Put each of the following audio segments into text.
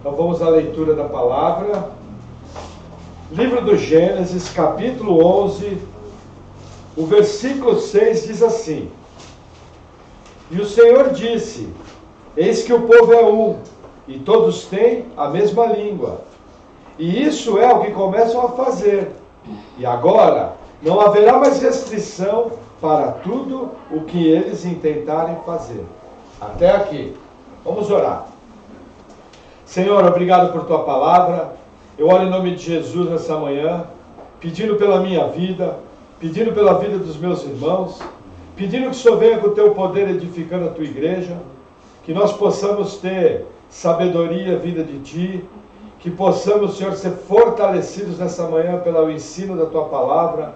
Então vamos à leitura da palavra. Livro do Gênesis, capítulo 11, o versículo 6 diz assim: E o Senhor disse: Eis que o povo é um, e todos têm a mesma língua. E isso é o que começam a fazer. E agora não haverá mais restrição para tudo o que eles intentarem fazer. Até aqui. Vamos orar. Senhor, obrigado por tua palavra. Eu oro em nome de Jesus nessa manhã, pedindo pela minha vida, pedindo pela vida dos meus irmãos, pedindo que o Senhor venha com o teu poder edificando a tua igreja, que nós possamos ter sabedoria vinda de ti, que possamos, Senhor, ser fortalecidos nessa manhã pelo ensino da tua palavra,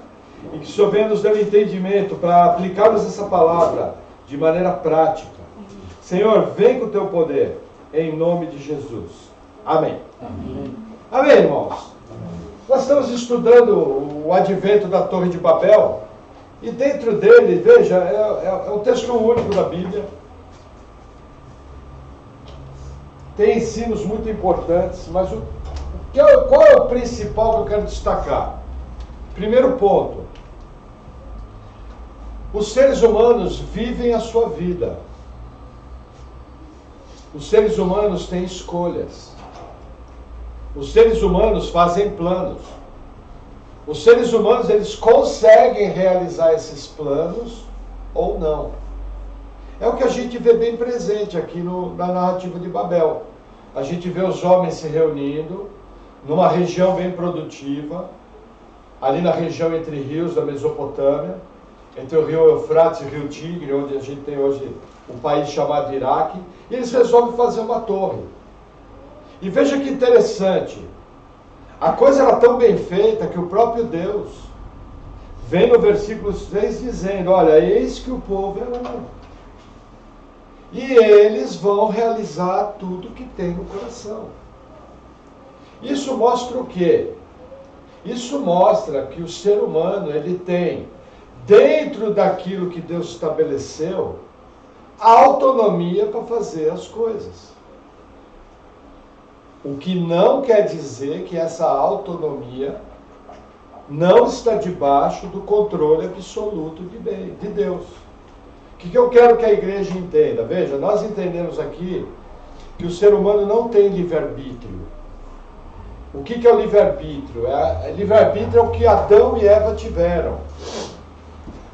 e que o Senhor venha nos dar entendimento para aplicarmos essa palavra de maneira prática. Senhor, vem com o teu poder, em nome de Jesus. Amém. Amém. Amém, irmãos? Amém. Nós estamos estudando o advento da Torre de Babel, e dentro dele, veja, é um texto único da Bíblia. Tem ensinos muito importantes, mas qual é o principal que eu quero destacar? Primeiro ponto: os seres humanos vivem a sua vida. Os seres humanos têm escolhas. Os seres humanos fazem planos. Os seres humanos, eles conseguem realizar esses planos ou não. É o que a gente vê bem presente aqui na narrativa de Babel. A gente vê os homens se reunindo numa região bem produtiva, ali na região entre rios da Mesopotâmia, entre o rio Eufrates e o rio Tigre, onde a gente tem hoje o país chamado Iraque, e eles resolvem fazer uma torre. E veja que interessante, a coisa era tão bem feita que o próprio Deus vem no versículo 6 dizendo: olha, eis que o povo é um, e eles vão realizar tudo que tem no coração. Isso mostra o quê? Isso mostra que o ser humano, ele tem, dentro daquilo que Deus estabeleceu, a autonomia para fazer as coisas. O que não quer dizer que essa autonomia não está debaixo do controle absoluto de Deus. O que eu quero que a igreja entenda? Veja, nós entendemos aqui que o ser humano não tem livre-arbítrio. O que é o livre-arbítrio? Livre-arbítrio é o que Adão e Eva tiveram.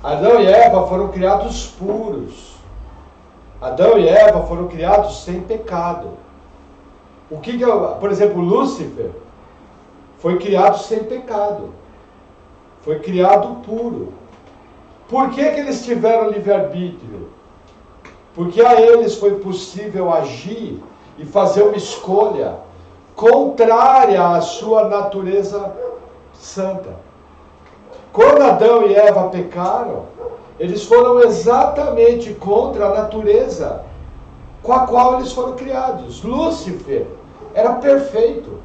Adão e Eva foram criados puros. Adão e Eva foram criados sem pecado. Por exemplo, Lúcifer foi criado sem pecado. Foi criado puro. Por que eles tiveram livre-arbítrio? Porque a eles foi possível agir e fazer uma escolha contrária à sua natureza santa. Quando Adão e Eva pecaram, eles foram exatamente contra a natureza com a qual eles foram criados. Lúcifer era perfeito.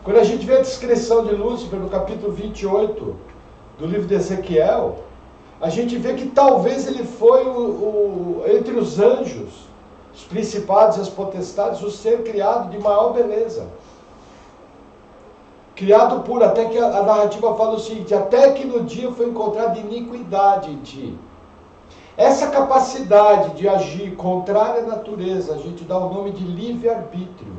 Quando a gente vê a descrição de Lúcifer no capítulo 28 do livro de Ezequiel, a gente vê que talvez ele foi entre os anjos, os principados e as potestades, o ser criado de maior beleza. Criado puro, até que a narrativa fala o seguinte: até que no dia foi encontrada iniquidade em ti. Essa capacidade de agir contrária à natureza, a gente dá o nome de livre-arbítrio.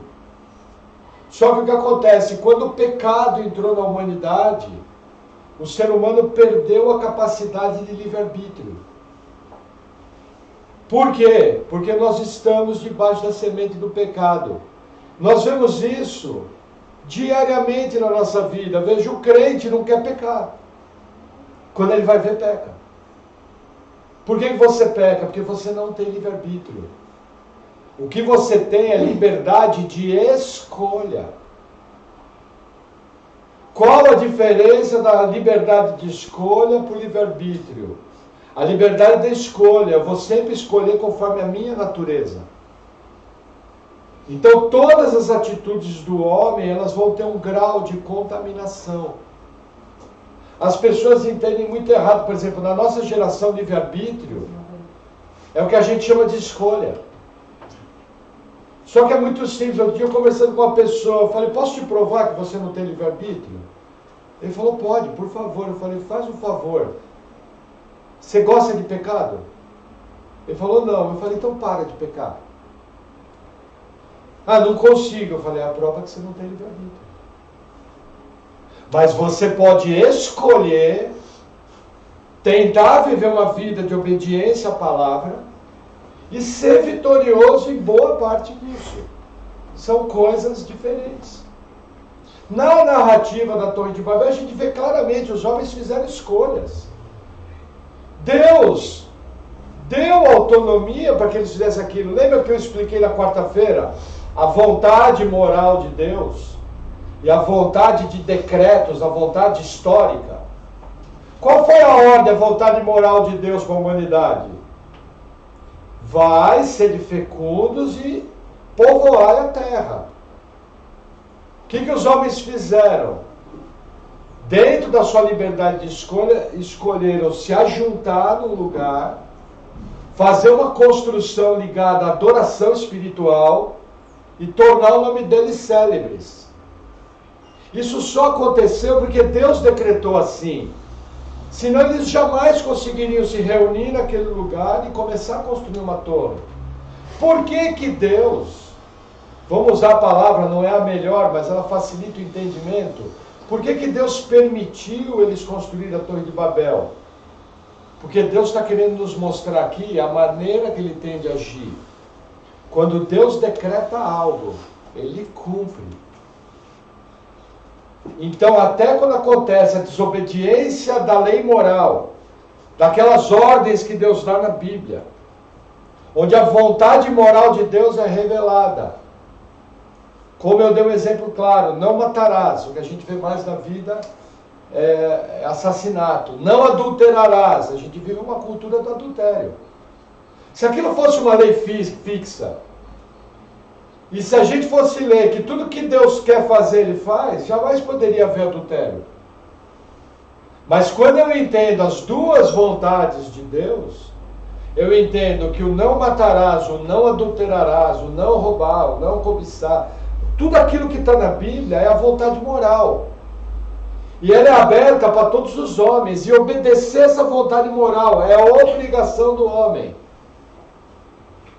Só que o que acontece? Quando o pecado entrou na humanidade, o ser humano perdeu a capacidade de livre-arbítrio. Por quê? Porque nós estamos debaixo da semente do pecado. Nós vemos isso diariamente na nossa vida. Veja, o crente não quer pecar. Quando ele vai ver, peca. Por que você peca? Porque você não tem livre-arbítrio. O que você tem é liberdade de escolha. Qual a diferença da liberdade de escolha para o livre-arbítrio? A liberdade da escolha, eu vou sempre escolher conforme a minha natureza. Então todas as atitudes do homem, elas vão ter um grau de contaminação. As pessoas entendem muito errado. Por exemplo, na nossa geração, livre-arbítrio é o que a gente chama de escolha. Só que é muito simples. Outro dia eu conversando com uma pessoa, eu falei, posso te provar que você não tem livre-arbítrio? Ele falou, pode, por favor. Eu falei, faz um favor. Você gosta de pecado? Ele falou, não. Eu falei, então para de pecar. Ah, não consigo. Eu falei, a prova é que você não tem livre-arbítrio. Mas você pode escolher tentar viver uma vida de obediência à palavra e ser vitorioso em boa parte disso. São coisas diferentes. Na narrativa da Torre de Babel, a gente vê claramente, os homens fizeram escolhas. Deus deu autonomia para que eles fizessem aquilo. Lembra que eu expliquei na quarta-feira? A vontade moral de Deus e a vontade de decretos, a vontade histórica. Qual foi a ordem, a vontade moral de Deus com a humanidade? Vai, sede fecundos e povoai a terra. O que os homens fizeram? Dentro da sua liberdade de escolha, escolheram se ajuntar num lugar, fazer uma construção ligada à adoração espiritual e tornar o nome deles célebres. Isso só aconteceu porque Deus decretou assim. Senão eles jamais conseguiriam se reunir naquele lugar e começar a construir uma torre. Por que Deus, vamos usar a palavra, não é a melhor, mas ela facilita o entendimento. Por que Deus permitiu eles construir a Torre de Babel? Porque Deus está querendo nos mostrar aqui a maneira que Ele tem de agir. Quando Deus decreta algo, Ele cumpre. Então, até quando acontece a desobediência da lei moral, daquelas ordens que Deus dá na Bíblia, onde a vontade moral de Deus é revelada, como eu dei um exemplo claro, não matarás, o que a gente vê mais na vida é assassinato, não adulterarás, a gente vive uma cultura do adultério. Se aquilo fosse uma lei fixa, e se a gente fosse ler que tudo que Deus quer fazer, Ele faz, jamais poderia haver adultério. Mas quando eu entendo as duas vontades de Deus, eu entendo que o não matarás, o não adulterarás, o não roubar, o não cobiçar, tudo aquilo que está na Bíblia é a vontade moral. E ela é aberta para todos os homens, e obedecer essa vontade moral é a obrigação do homem.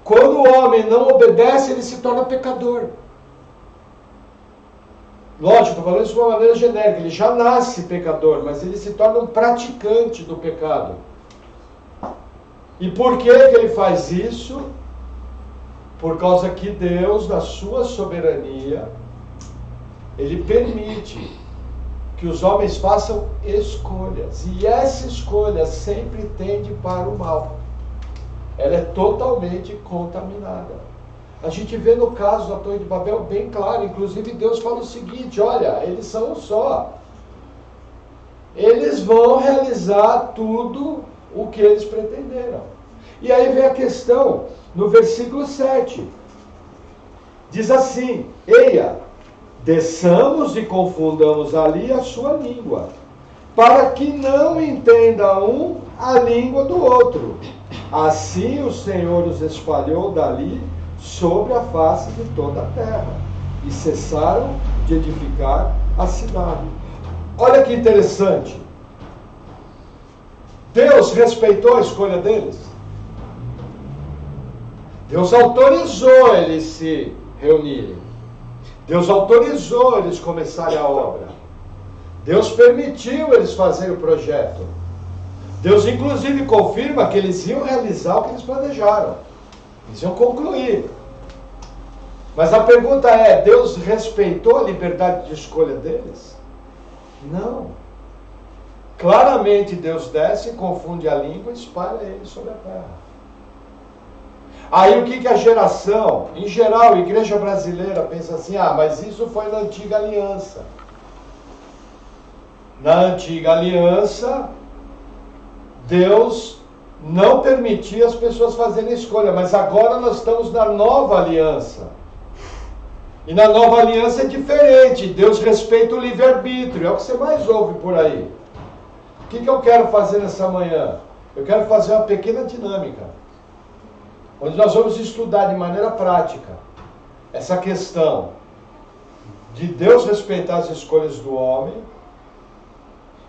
Quando o homem não obedece, ele se torna pecador. Lógico, estou falando isso de uma maneira genérica. Ele já nasce pecador, mas ele se torna um praticante do pecado. E por que ele faz isso? Por causa que Deus, na sua soberania, Ele permite que os homens façam escolhas. E essa escolha sempre tende para o mal. Ela é totalmente contaminada. A gente vê no caso da Torre de Babel bem claro, inclusive Deus fala o seguinte, olha, eles são um só. Eles vão realizar tudo o que eles pretenderam. E aí vem a questão, no versículo 7. Diz assim, eia, desçamos e confundamos ali a sua língua, para que não entenda um a língua do outro. Assim o Senhor os espalhou dali sobre a face de toda a terra, e cessaram de edificar a cidade. Olha que interessante. Deus respeitou a escolha deles. Deus autorizou eles se reunirem. Deus autorizou eles começarem a obra. Deus permitiu eles fazerem o projeto. Deus inclusive confirma que eles iam realizar o que eles planejaram. Eles iam concluir. Mas a pergunta é, Deus respeitou a liberdade de escolha deles? Não. Claramente Deus desce, confunde a língua e espalha ele sobre a terra. Aí o que a geração, em geral, a igreja brasileira pensa assim, mas isso foi na antiga aliança. Na antiga aliança, Deus não permitia as pessoas fazerem escolha, mas agora nós estamos na nova aliança. E na nova aliança é diferente, Deus respeita o livre-arbítrio, é o que você mais ouve por aí. O que eu quero fazer nessa manhã? Eu quero fazer uma pequena dinâmica, onde nós vamos estudar de maneira prática essa questão de Deus respeitar as escolhas do homem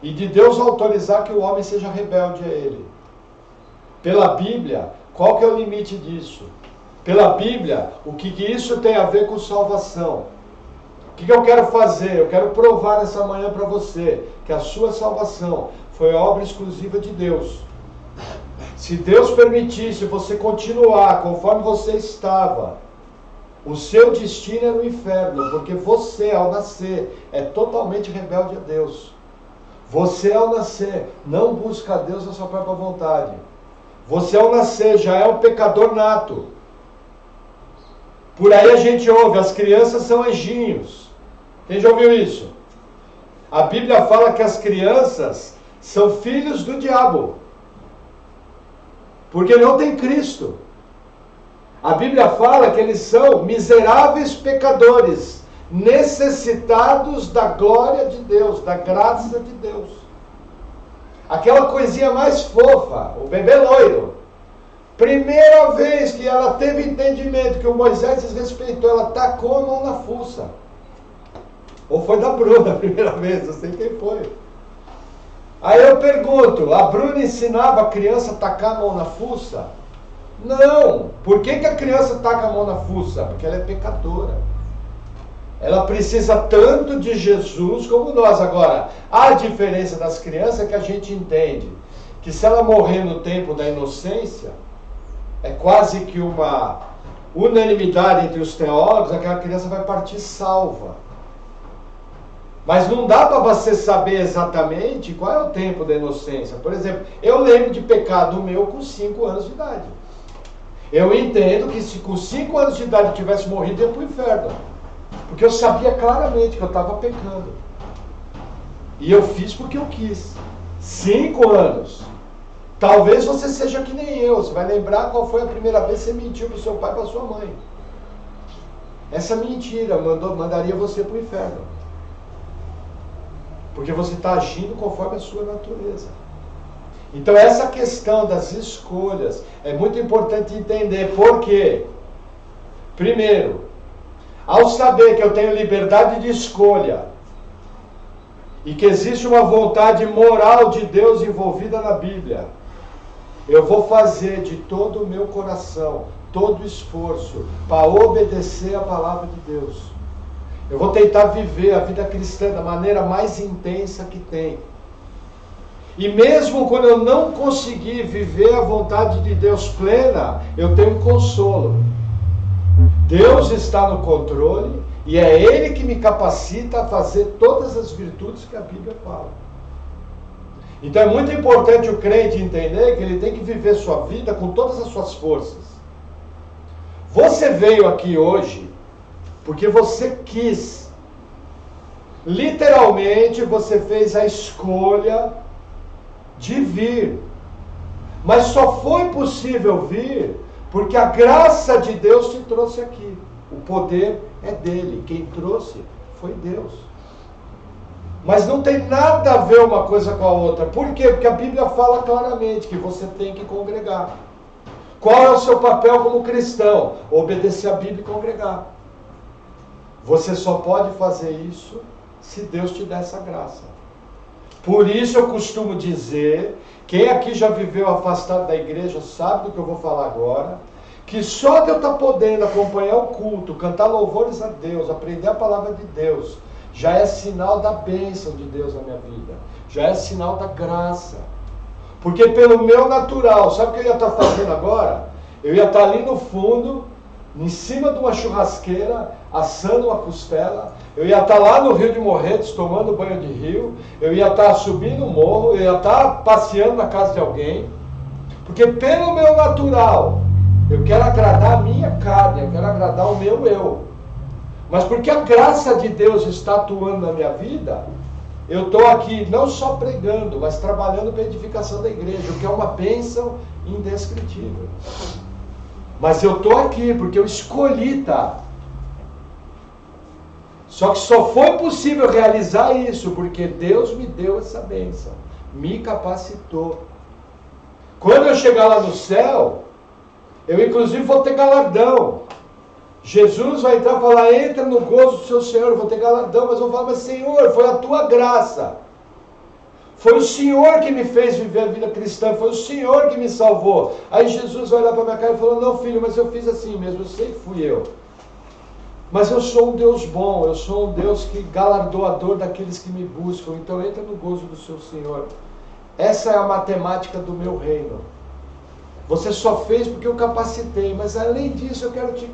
e de Deus autorizar que o homem seja rebelde a ele. Pela Bíblia, qual que é o limite disso? Pela Bíblia, o que isso tem a ver com salvação? O que eu quero fazer? Eu quero provar nessa manhã para você que a sua salvação foi obra exclusiva de Deus. Se Deus permitisse você continuar conforme você estava, o seu destino é no inferno, porque você, ao nascer, é totalmente rebelde a Deus. Você, ao nascer, não busca a Deus na sua própria vontade. Você, ao nascer, já é um pecador nato. Por aí a gente ouve, as crianças são anjinhos. Quem já ouviu isso? A Bíblia fala que as crianças são filhos do diabo, porque não tem Cristo. A Bíblia fala que eles são miseráveis pecadores, necessitados da glória de Deus, da graça de Deus. Aquela coisinha mais fofa, o bebê loiro. Primeira vez que ela teve entendimento que o Moisés desrespeitou, ela tacou a mão na fuça. Ou foi da Bruna a primeira vez, não sei quem foi. Aí eu pergunto, a Bruna ensinava a criança a tacar a mão na fuça? Não. Por que a criança taca a mão na fuça? Porque ela é pecadora. Ela precisa tanto de Jesus como nós. Agora, a diferença das crianças é que a gente entende que se ela morrer no tempo da inocência, é quase que uma unanimidade entre os teólogos, aquela criança vai partir salva. Mas não dá para você saber exatamente qual é o tempo da inocência. Por exemplo, eu lembro de pecado meu com 5 anos de idade. Eu entendo que se com 5 anos de idade eu tivesse morrido, eu ia para o inferno. Porque eu sabia claramente que eu estava pecando. E eu fiz porque eu quis. 5 anos. Talvez você seja que nem eu. Você vai lembrar qual foi a primeira vez que você mentiu para o seu pai e para sua mãe. Essa mentira mandaria você para o inferno. Porque você está agindo conforme a sua natureza. Então essa questão das escolhas é muito importante entender. Por quê? Primeiro, ao saber que eu tenho liberdade de escolha e que existe uma vontade moral de Deus envolvida na Bíblia, eu vou fazer de todo o meu coração, todo o esforço para obedecer a palavra de Deus. Eu vou tentar viver a vida cristã da maneira mais intensa que tem. E mesmo quando eu não conseguir viver a vontade de Deus plena, eu tenho um consolo. Deus está no controle e é Ele que me capacita a fazer todas as virtudes que a Bíblia fala. Então é muito importante o crente entender que ele tem que viver sua vida com todas as suas forças. Você veio aqui hoje porque você quis. Literalmente você fez a escolha de vir. Mas só foi possível vir porque a graça de Deus te trouxe aqui. O poder é dele. Quem trouxe foi Deus. Mas não tem nada a ver uma coisa com a outra. Por quê? Porque a Bíblia fala claramente que você tem que congregar. Qual é o seu papel como cristão? Obedecer a Bíblia e congregar. Você só pode fazer isso se Deus te der essa graça. Por isso eu costumo dizer, quem aqui já viveu afastado da igreja sabe do que eu vou falar agora, que só de eu estar podendo acompanhar o culto, cantar louvores a Deus, aprender a palavra de Deus, já é sinal da bênção de Deus na minha vida. Já é sinal da graça. Porque pelo meu natural, sabe o que eu ia estar fazendo agora? Eu ia estar ali no fundo, em cima de uma churrasqueira, assando uma costela. Eu ia estar lá no Rio de Morretes, tomando banho de rio. Eu ia estar subindo o morro. Eu ia estar passeando na casa de alguém. Porque pelo meu natural, eu quero agradar a minha carne, eu quero agradar o meu eu. Mas porque a graça de Deus está atuando na minha vida, eu estou aqui não só pregando, mas trabalhando para a edificação da igreja, o que é uma bênção indescritível. Mas eu estou aqui porque eu escolhi estar. Só que só foi possível realizar isso porque Deus me deu essa bênção, me capacitou. Quando eu chegar lá no céu, eu inclusive vou ter galardão. Jesus vai entrar e falar, entra no gozo do seu Senhor, eu vou ter galardão, mas eu vou falar, mas Senhor, foi a tua graça. Foi o Senhor que me fez viver a vida cristã, foi o Senhor que me salvou. Aí Jesus vai olhar para minha cara e falou, não filho, mas eu fiz assim mesmo, eu sei que fui eu. Mas eu sou um Deus bom, eu sou um Deus que galardoador daqueles que me buscam, então entra no gozo do seu Senhor. Essa é a matemática do meu reino. Você só fez porque eu capacitei, mas além disso eu quero te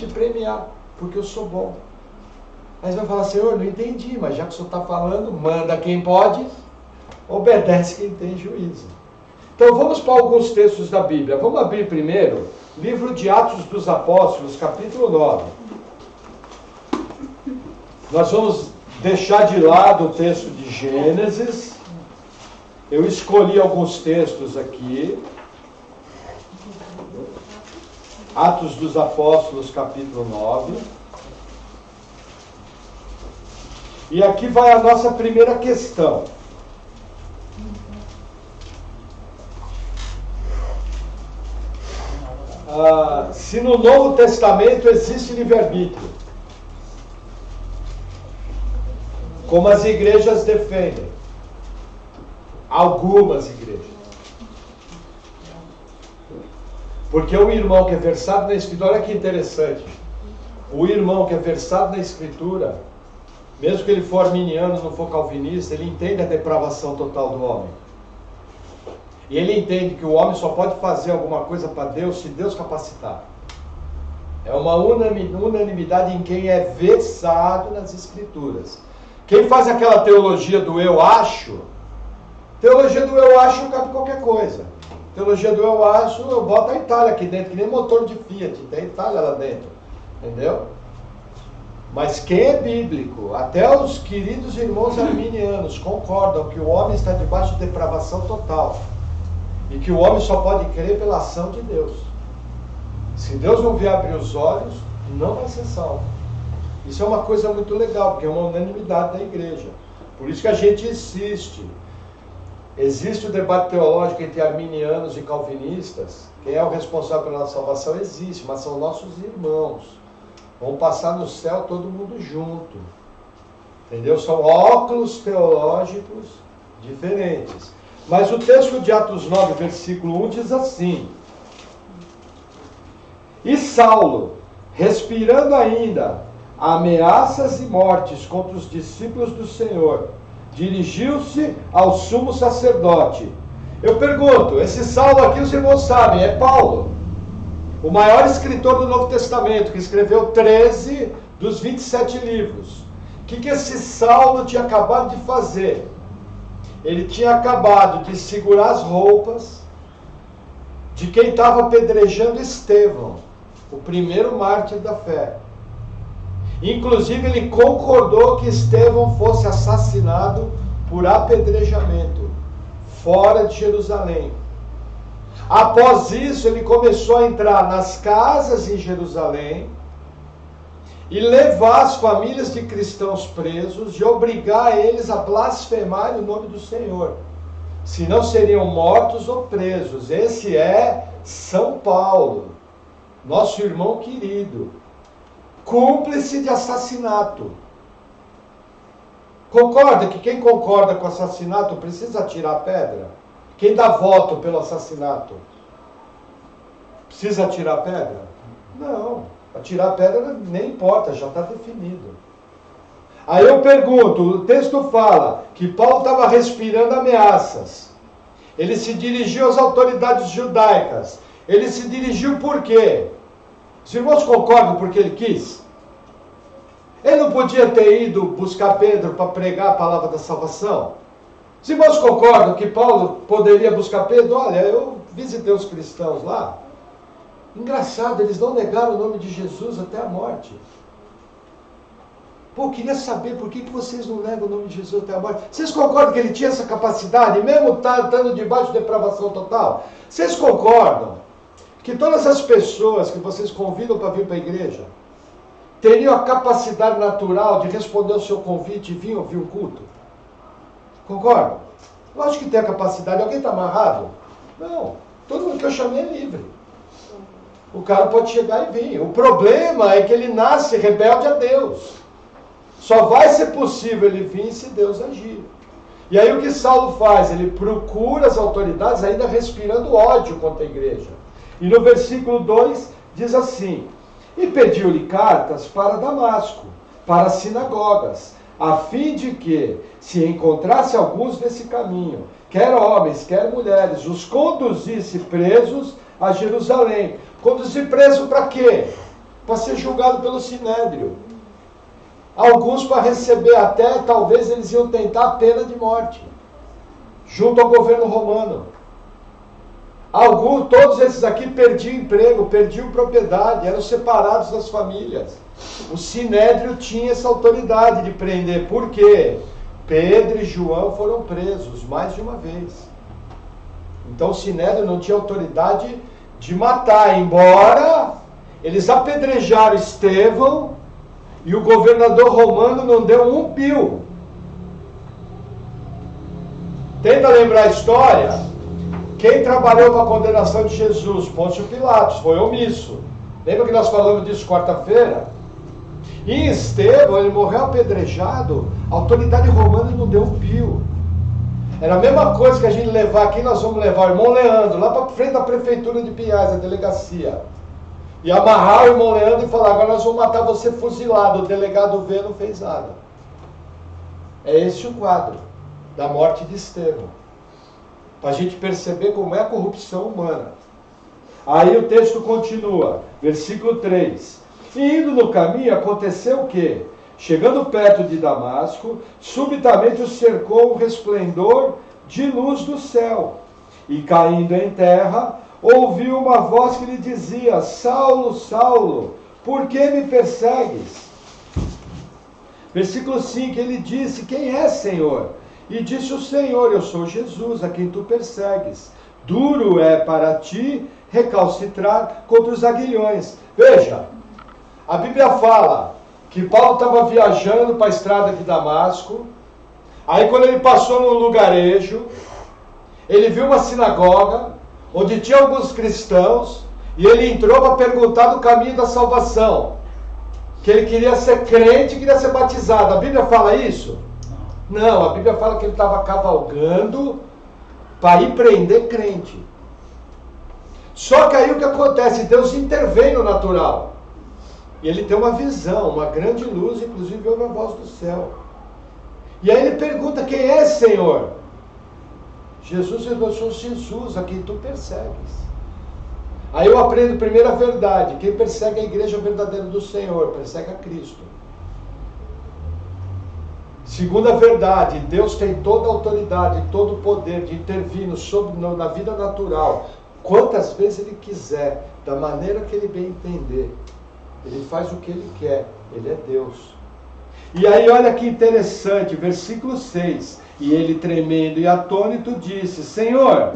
premiar, porque eu sou bom. Aí você vai falar, Senhor, não entendi, mas já que o Senhor está falando, manda quem pode, obedece quem tem juízo. Então vamos para alguns textos da Bíblia. Vamos abrir primeiro, livro de Atos dos Apóstolos, capítulo 9. Nós vamos deixar de lado o texto de Gênesis. Eu escolhi alguns textos aqui. Atos dos Apóstolos, capítulo 9. E aqui vai a nossa primeira questão. Se no Novo Testamento existe livre-arbítrio, como as igrejas defendem, algumas igrejas. Porque o irmão que é versado na Escritura, olha que interessante, o irmão que é versado na Escritura, mesmo que ele for arminiano, não for calvinista, ele entende a depravação total do homem. E ele entende que o homem só pode fazer alguma coisa para Deus se Deus capacitar. É uma unanimidade em quem é versado nas Escrituras. Quem faz aquela teologia do eu acho, teologia do eu acho cabe qualquer coisa. Teologia do eu acho, eu boto a Itália aqui dentro, que nem motor de Fiat, tem Itália lá dentro. Entendeu? Mas quem é bíblico, até os queridos irmãos arminianos concordam que o homem está debaixo de depravação total. E que o homem só pode crer pela ação de Deus. Se Deus não vier abrir os olhos, não vai ser salvo. Isso é uma coisa muito legal, porque é uma unanimidade da igreja. Por isso que a gente insiste. Existe o debate teológico entre arminianos e calvinistas. Quem é o responsável pela nossa salvação? Existe, mas são nossos irmãos. Vão passar no céu todo mundo junto. Entendeu? São óculos teológicos diferentes. Mas o texto de Atos 9, versículo 1 diz assim: E Saulo, respirando ainda ameaças e mortes contra os discípulos do Senhor, dirigiu-se ao sumo sacerdote. Eu pergunto, esse Saulo aqui os irmãos sabem, é Paulo, o maior escritor do Novo Testamento, que escreveu 13 dos 27 livros. O que esse Saulo tinha acabado de fazer? Ele tinha acabado de segurar as roupas de quem estava apedrejando Estevão, o primeiro mártir da fé. Inclusive ele concordou que Estevão fosse assassinado por apedrejamento, fora de Jerusalém. Após isso, ele começou a entrar nas casas em Jerusalém e levar as famílias de cristãos presos e obrigar eles a blasfemarem o nome do Senhor. Senão seriam mortos ou presos. Esse é São Paulo, nosso irmão querido, cúmplice de assassinato. Concorda que quem concorda com assassinato precisa atirar a pedra? Quem dá voto pelo assassinato precisa atirar a pedra? Não, atirar a pedra nem importa, já está definido. Aí eu pergunto, o texto fala que Paulo estava respirando ameaças. Ele se dirigiu às autoridades judaicas. Ele se dirigiu por quê? Os irmãos concordam porque ele quis? Ele não podia ter ido buscar Pedro para pregar a palavra da salvação? Os irmãos concordam que Paulo poderia buscar Pedro? Olha, eu visitei os cristãos lá. Engraçado, eles não negaram o nome de Jesus até a morte. Pô, eu queria saber por que vocês não negam o nome de Jesus até a morte. Vocês concordam que ele tinha essa capacidade, mesmo estando debaixo de depravação total? Vocês concordam que todas as pessoas que vocês convidam para vir para a igreja teriam a capacidade natural de responder ao seu convite e vir ouvir um culto? Concordam? Lógico que tem a capacidade. Alguém está amarrado? Não. Todo mundo que eu chamei é livre. O cara pode chegar e vir. O problema é que ele nasce rebelde a Deus. Só vai ser possível ele vir se Deus agir. E aí o que Saulo faz? Ele procura as autoridades ainda respirando ódio contra a igreja. E no versículo 2 diz assim: e pediu-lhe cartas para Damasco, para as sinagogas, a fim de que, se encontrasse alguns nesse caminho, quer homens, quer mulheres, os conduzisse presos a Jerusalém. Conduzir preso para quê? Para ser julgado pelo Sinédrio. Alguns para receber até, talvez eles iam tentar a pena de morte, junto ao governo romano. Alguns, todos esses aqui perdiam emprego, perdiam propriedade, eram separados das famílias. O Sinédrio tinha essa autoridade de prender. Por quê? Pedro e João foram presos mais de uma vez. Então o Sinédrio não tinha autoridade de matar, embora eles apedrejaram Estevão e o governador romano não deu um pio. Tenta lembrar a história. Quem trabalhou para a condenação de Jesus? Pôncio Pilatos, foi omisso. Lembra que nós falamos disso quarta-feira? E Estevão, ele morreu apedrejado, a autoridade romana não deu um pio. Era a mesma coisa que a gente levar aqui, nós vamos levar o irmão Leandro, lá para frente da prefeitura de Pinhais, a delegacia. E amarrar o irmão Leandro e falar, agora nós vamos matar você fuzilado. O delegado V não fez nada. É esse o quadro da morte de Estevão. Para a gente perceber como é a corrupção humana. Aí o texto continua, versículo 3. E indo no caminho, aconteceu o quê? Chegando perto de Damasco, subitamente o cercou um resplendor de luz do céu. E caindo em terra, ouviu uma voz que lhe dizia, Saulo, Saulo, por que me persegues? Versículo 5, ele disse, quem é, Senhor? E disse o Senhor, eu sou Jesus, a quem tu persegues. Duro é para ti recalcitrar contra os aguilhões. Veja, a Bíblia fala que Paulo estava viajando para a estrada de Damasco, aí quando ele passou num lugarejo, ele viu uma sinagoga, onde tinha alguns cristãos, e ele entrou para perguntar do caminho da salvação, que ele queria ser crente e queria ser batizado. A Bíblia fala isso? Não, a Bíblia fala que ele estava cavalgando para ir prender crente. Só que aí o que acontece? Deus intervém no natural. E ele tem uma visão, uma grande luz, inclusive ouve a voz do céu. E aí ele pergunta, quem é, Senhor? Jesus, eu sou Jesus, a quem tu persegues. Aí eu aprendo a primeira verdade, quem persegue a igreja verdadeira do Senhor, persegue a Cristo. Segunda verdade, Deus tem toda a autoridade, todo o poder de intervir na vida natural, quantas vezes Ele quiser, da maneira que Ele bem entender. Ele faz o que Ele quer, Ele é Deus. E aí olha que interessante, versículo 6, e ele tremendo e atônito disse, Senhor,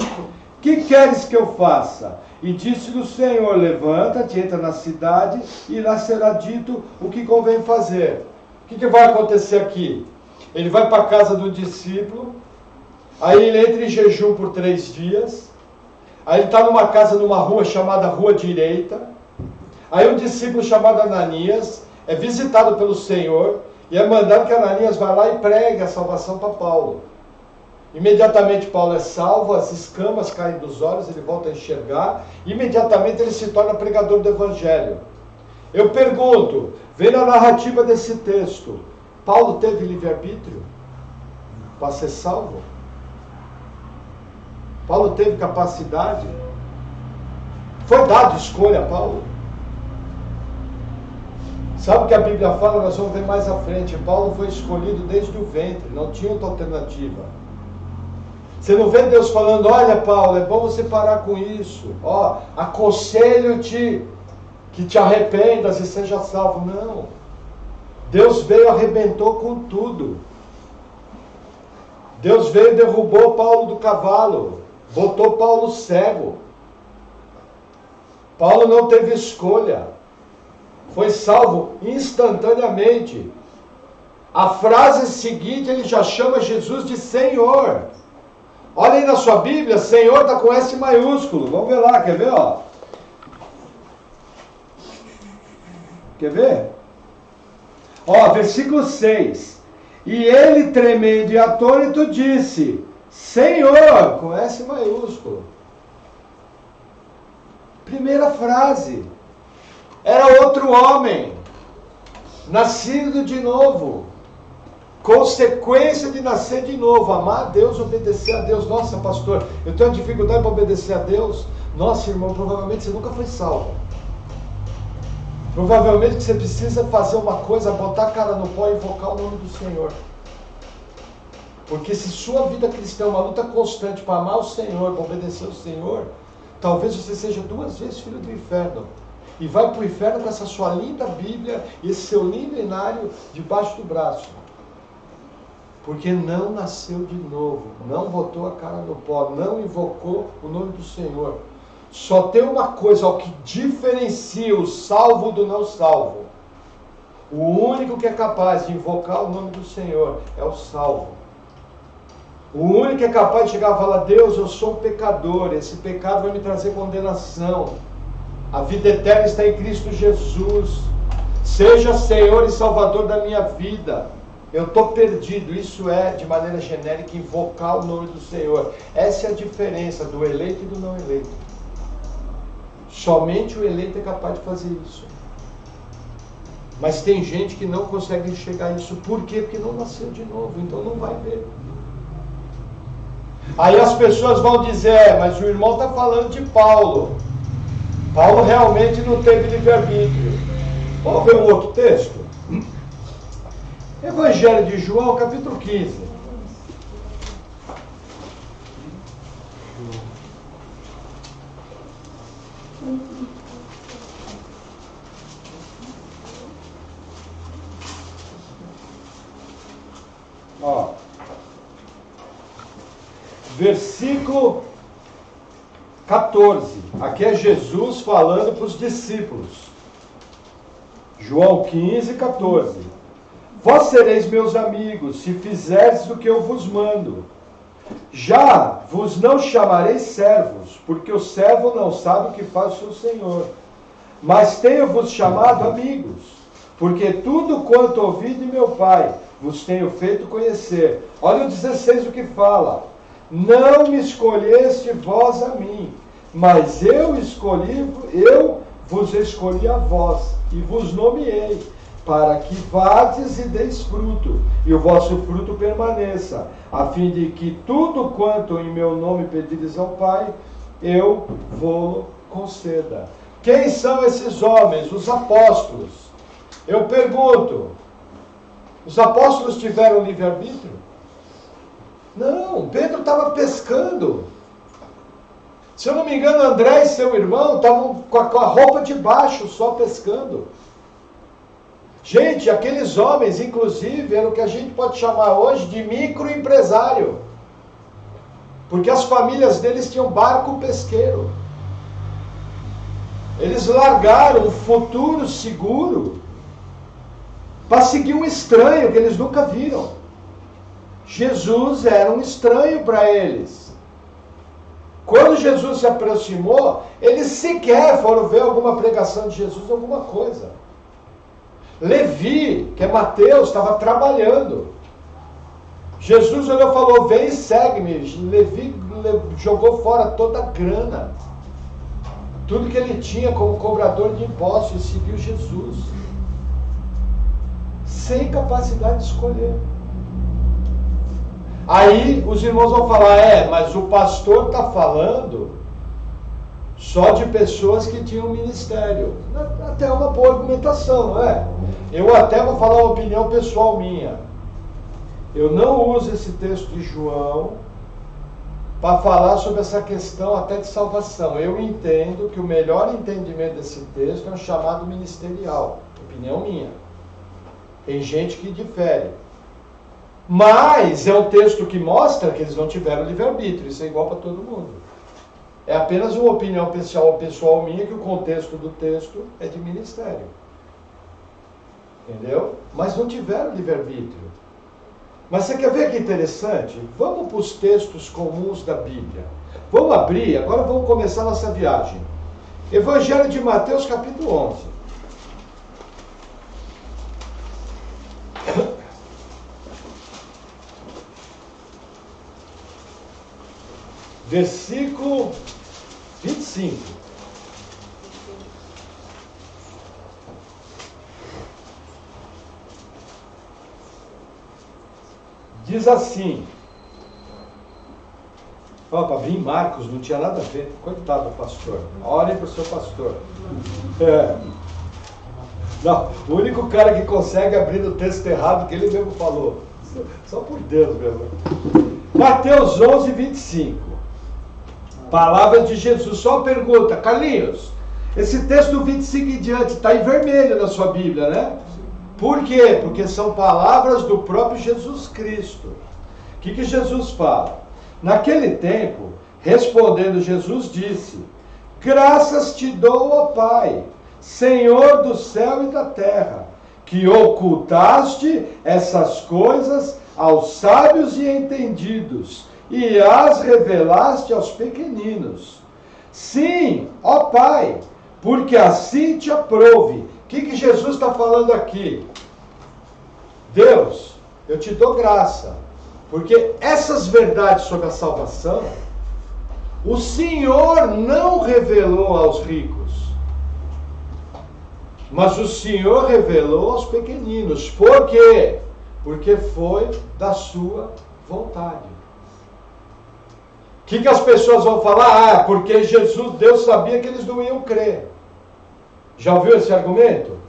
que queres que eu faça? E disse-lhe o Senhor, levanta-te, entra na cidade, e lá será dito o que convém fazer. O que vai acontecer aqui? Ele vai para a casa do discípulo, aí ele entra em jejum por 3 dias, aí ele está numa casa, numa rua chamada Rua Direita, aí um discípulo chamado Ananias é visitado pelo Senhor, e é mandado que Ananias vá lá e pregue a salvação para Paulo. Imediatamente Paulo é salvo, as escamas caem dos olhos, ele volta a enxergar, imediatamente ele se torna pregador do Evangelho. Eu pergunto, vendo a narrativa desse texto, Paulo teve livre-arbítrio para ser salvo? Paulo teve capacidade? Foi dado escolha a Paulo? Sabe o que a Bíblia fala? Nós vamos ver mais à frente. Paulo foi escolhido desde o ventre, não tinha outra alternativa. Você não vê Deus falando, olha Paulo, é bom você parar com isso. Ó, aconselho-te que te arrependas e seja salvo. Não. Deus veio e arrebentou com tudo. Deus veio e derrubou Paulo do cavalo. Botou Paulo cego. Paulo não teve escolha. Foi salvo instantaneamente. A frase seguinte, ele já chama Jesus de Senhor. Olha aí na sua Bíblia, Senhor está com S maiúsculo. Vamos ver lá, quer ver? Ó? Quer ver? Ó, versículo 6. E ele, tremendo e atônito, disse: Senhor, com S maiúsculo. Primeira frase. Era outro homem, nascido de novo. Consequência de nascer de novo. Amar a Deus, obedecer a Deus. Nossa, pastor, eu tenho dificuldade para obedecer a Deus. Nossa, irmão, provavelmente você nunca foi salvo. Provavelmente você precisa fazer uma coisa, botar a cara no pó e invocar o nome do Senhor. Porque se sua vida cristã é uma luta constante para amar o Senhor, para obedecer o Senhor, talvez você seja 2 vezes filho do inferno. E vai para o inferno com essa sua linda Bíblia e esse seu lindo inário debaixo do braço. Porque não nasceu de novo, não botou a cara no pó, não invocou o nome do Senhor. Só tem uma coisa, o que diferencia o salvo do não salvo. O único que é capaz de invocar o nome do Senhor é o salvo. O único que é capaz de chegar e falar: Deus, eu sou um pecador, esse pecado vai me trazer condenação. A vida eterna está em Cristo Jesus. Seja Senhor e Salvador da minha vida. Eu estou perdido. Isso é, de maneira genérica, invocar o nome do Senhor. Essa é a diferença do eleito e do não eleito. Somente o eleito é capaz de fazer isso. Mas tem gente que não consegue enxergar isso. Por quê? Porque não nasceu de novo, então não vai ver. Aí as pessoas vão dizer: mas o irmão está falando de Paulo. Paulo realmente não teve livre-arbítrio. Vamos ver um outro texto? Evangelho de João, capítulo 15. Ó, versículo 14. Aqui é Jesus falando para os discípulos. João 15, 14. Vós sereis meus amigos, se fizerdes o que eu vos mando. Já vos não chamarei servos, porque o servo não sabe o que faz o seu senhor. Mas tenho-vos chamado amigos, porque tudo quanto ouvi de meu Pai vos tenho feito conhecer. Olha o 16 o que fala. Não me escolheste vós a mim, mas eu vos escolhi a vós, e vos nomeei, para que vades e deis fruto, e o vosso fruto permaneça, a fim de que tudo quanto em meu nome pedires ao Pai, eu vou conceda. Quem são esses homens? Os apóstolos. Eu pergunto, os apóstolos tiveram livre-arbítrio? Não, Pedro estava pescando. Se eu não me engano, André e seu irmão estavam com a roupa de baixo, só pescando. Gente, aqueles homens, inclusive, eram o que a gente pode chamar hoje de microempresário. Porque as famílias deles tinham barco pesqueiro. Eles largaram o futuro seguro para seguir um estranho que eles nunca viram. Jesus era um estranho para eles. Quando Jesus se aproximou, eles sequer foram ver alguma pregação de Jesus, alguma coisa. Levi, que é Mateus, estava trabalhando. Jesus olhou e falou: vem e segue-me. Levi jogou fora toda a grana. Tudo que ele tinha como cobrador de impostos, e seguiu Jesus. Sem capacidade de escolher. Aí os irmãos vão falar: mas o pastor está falando só de pessoas que tinham ministério. Até uma boa argumentação, não é? Eu até vou falar uma opinião pessoal minha. Eu não uso esse texto de João para falar sobre essa questão até de salvação. Eu entendo que o melhor entendimento desse texto é um chamado ministerial. Opinião minha. Tem gente que difere. Mas é um texto que mostra que eles não tiveram livre-arbítrio. Isso é igual para todo mundo. É apenas uma opinião pessoal minha, que o contexto do texto é de ministério. Entendeu? Mas não tiveram livre-arbítrio. Mas você quer ver que interessante? Vamos para os textos comuns da Bíblia. Vamos abrir, agora vamos começar a nossa viagem. Evangelho de Mateus, capítulo 11. versículo 25. Diz assim. Para vir em Marcos não tinha nada a ver. Coitado do pastor. Olhem para o seu pastor. Não, o único cara que consegue abrir o texto errado que ele mesmo falou. Só por Deus mesmo. Mateus 11, 25. Palavra de Jesus. Só uma pergunta. Carlinhos, esse texto do 25 em diante está em vermelho na sua Bíblia, né? Por quê? Porque são palavras do próprio Jesus Cristo. O que Jesus fala? Naquele tempo, respondendo Jesus disse: graças te dou, ó Pai, Senhor do céu e da terra, que ocultaste essas coisas aos sábios e entendidos, e as revelaste aos pequeninos. Sim, ó Pai, porque assim te aprouve. O que Jesus está falando aqui? Deus, eu te dou graça, porque essas verdades sobre a salvação, o Senhor não revelou aos ricos, mas o Senhor revelou aos pequeninos. Por quê? Porque foi da sua vontade. O que as pessoas vão falar? Porque Deus sabia que eles não iam crer. Já ouviu esse argumento?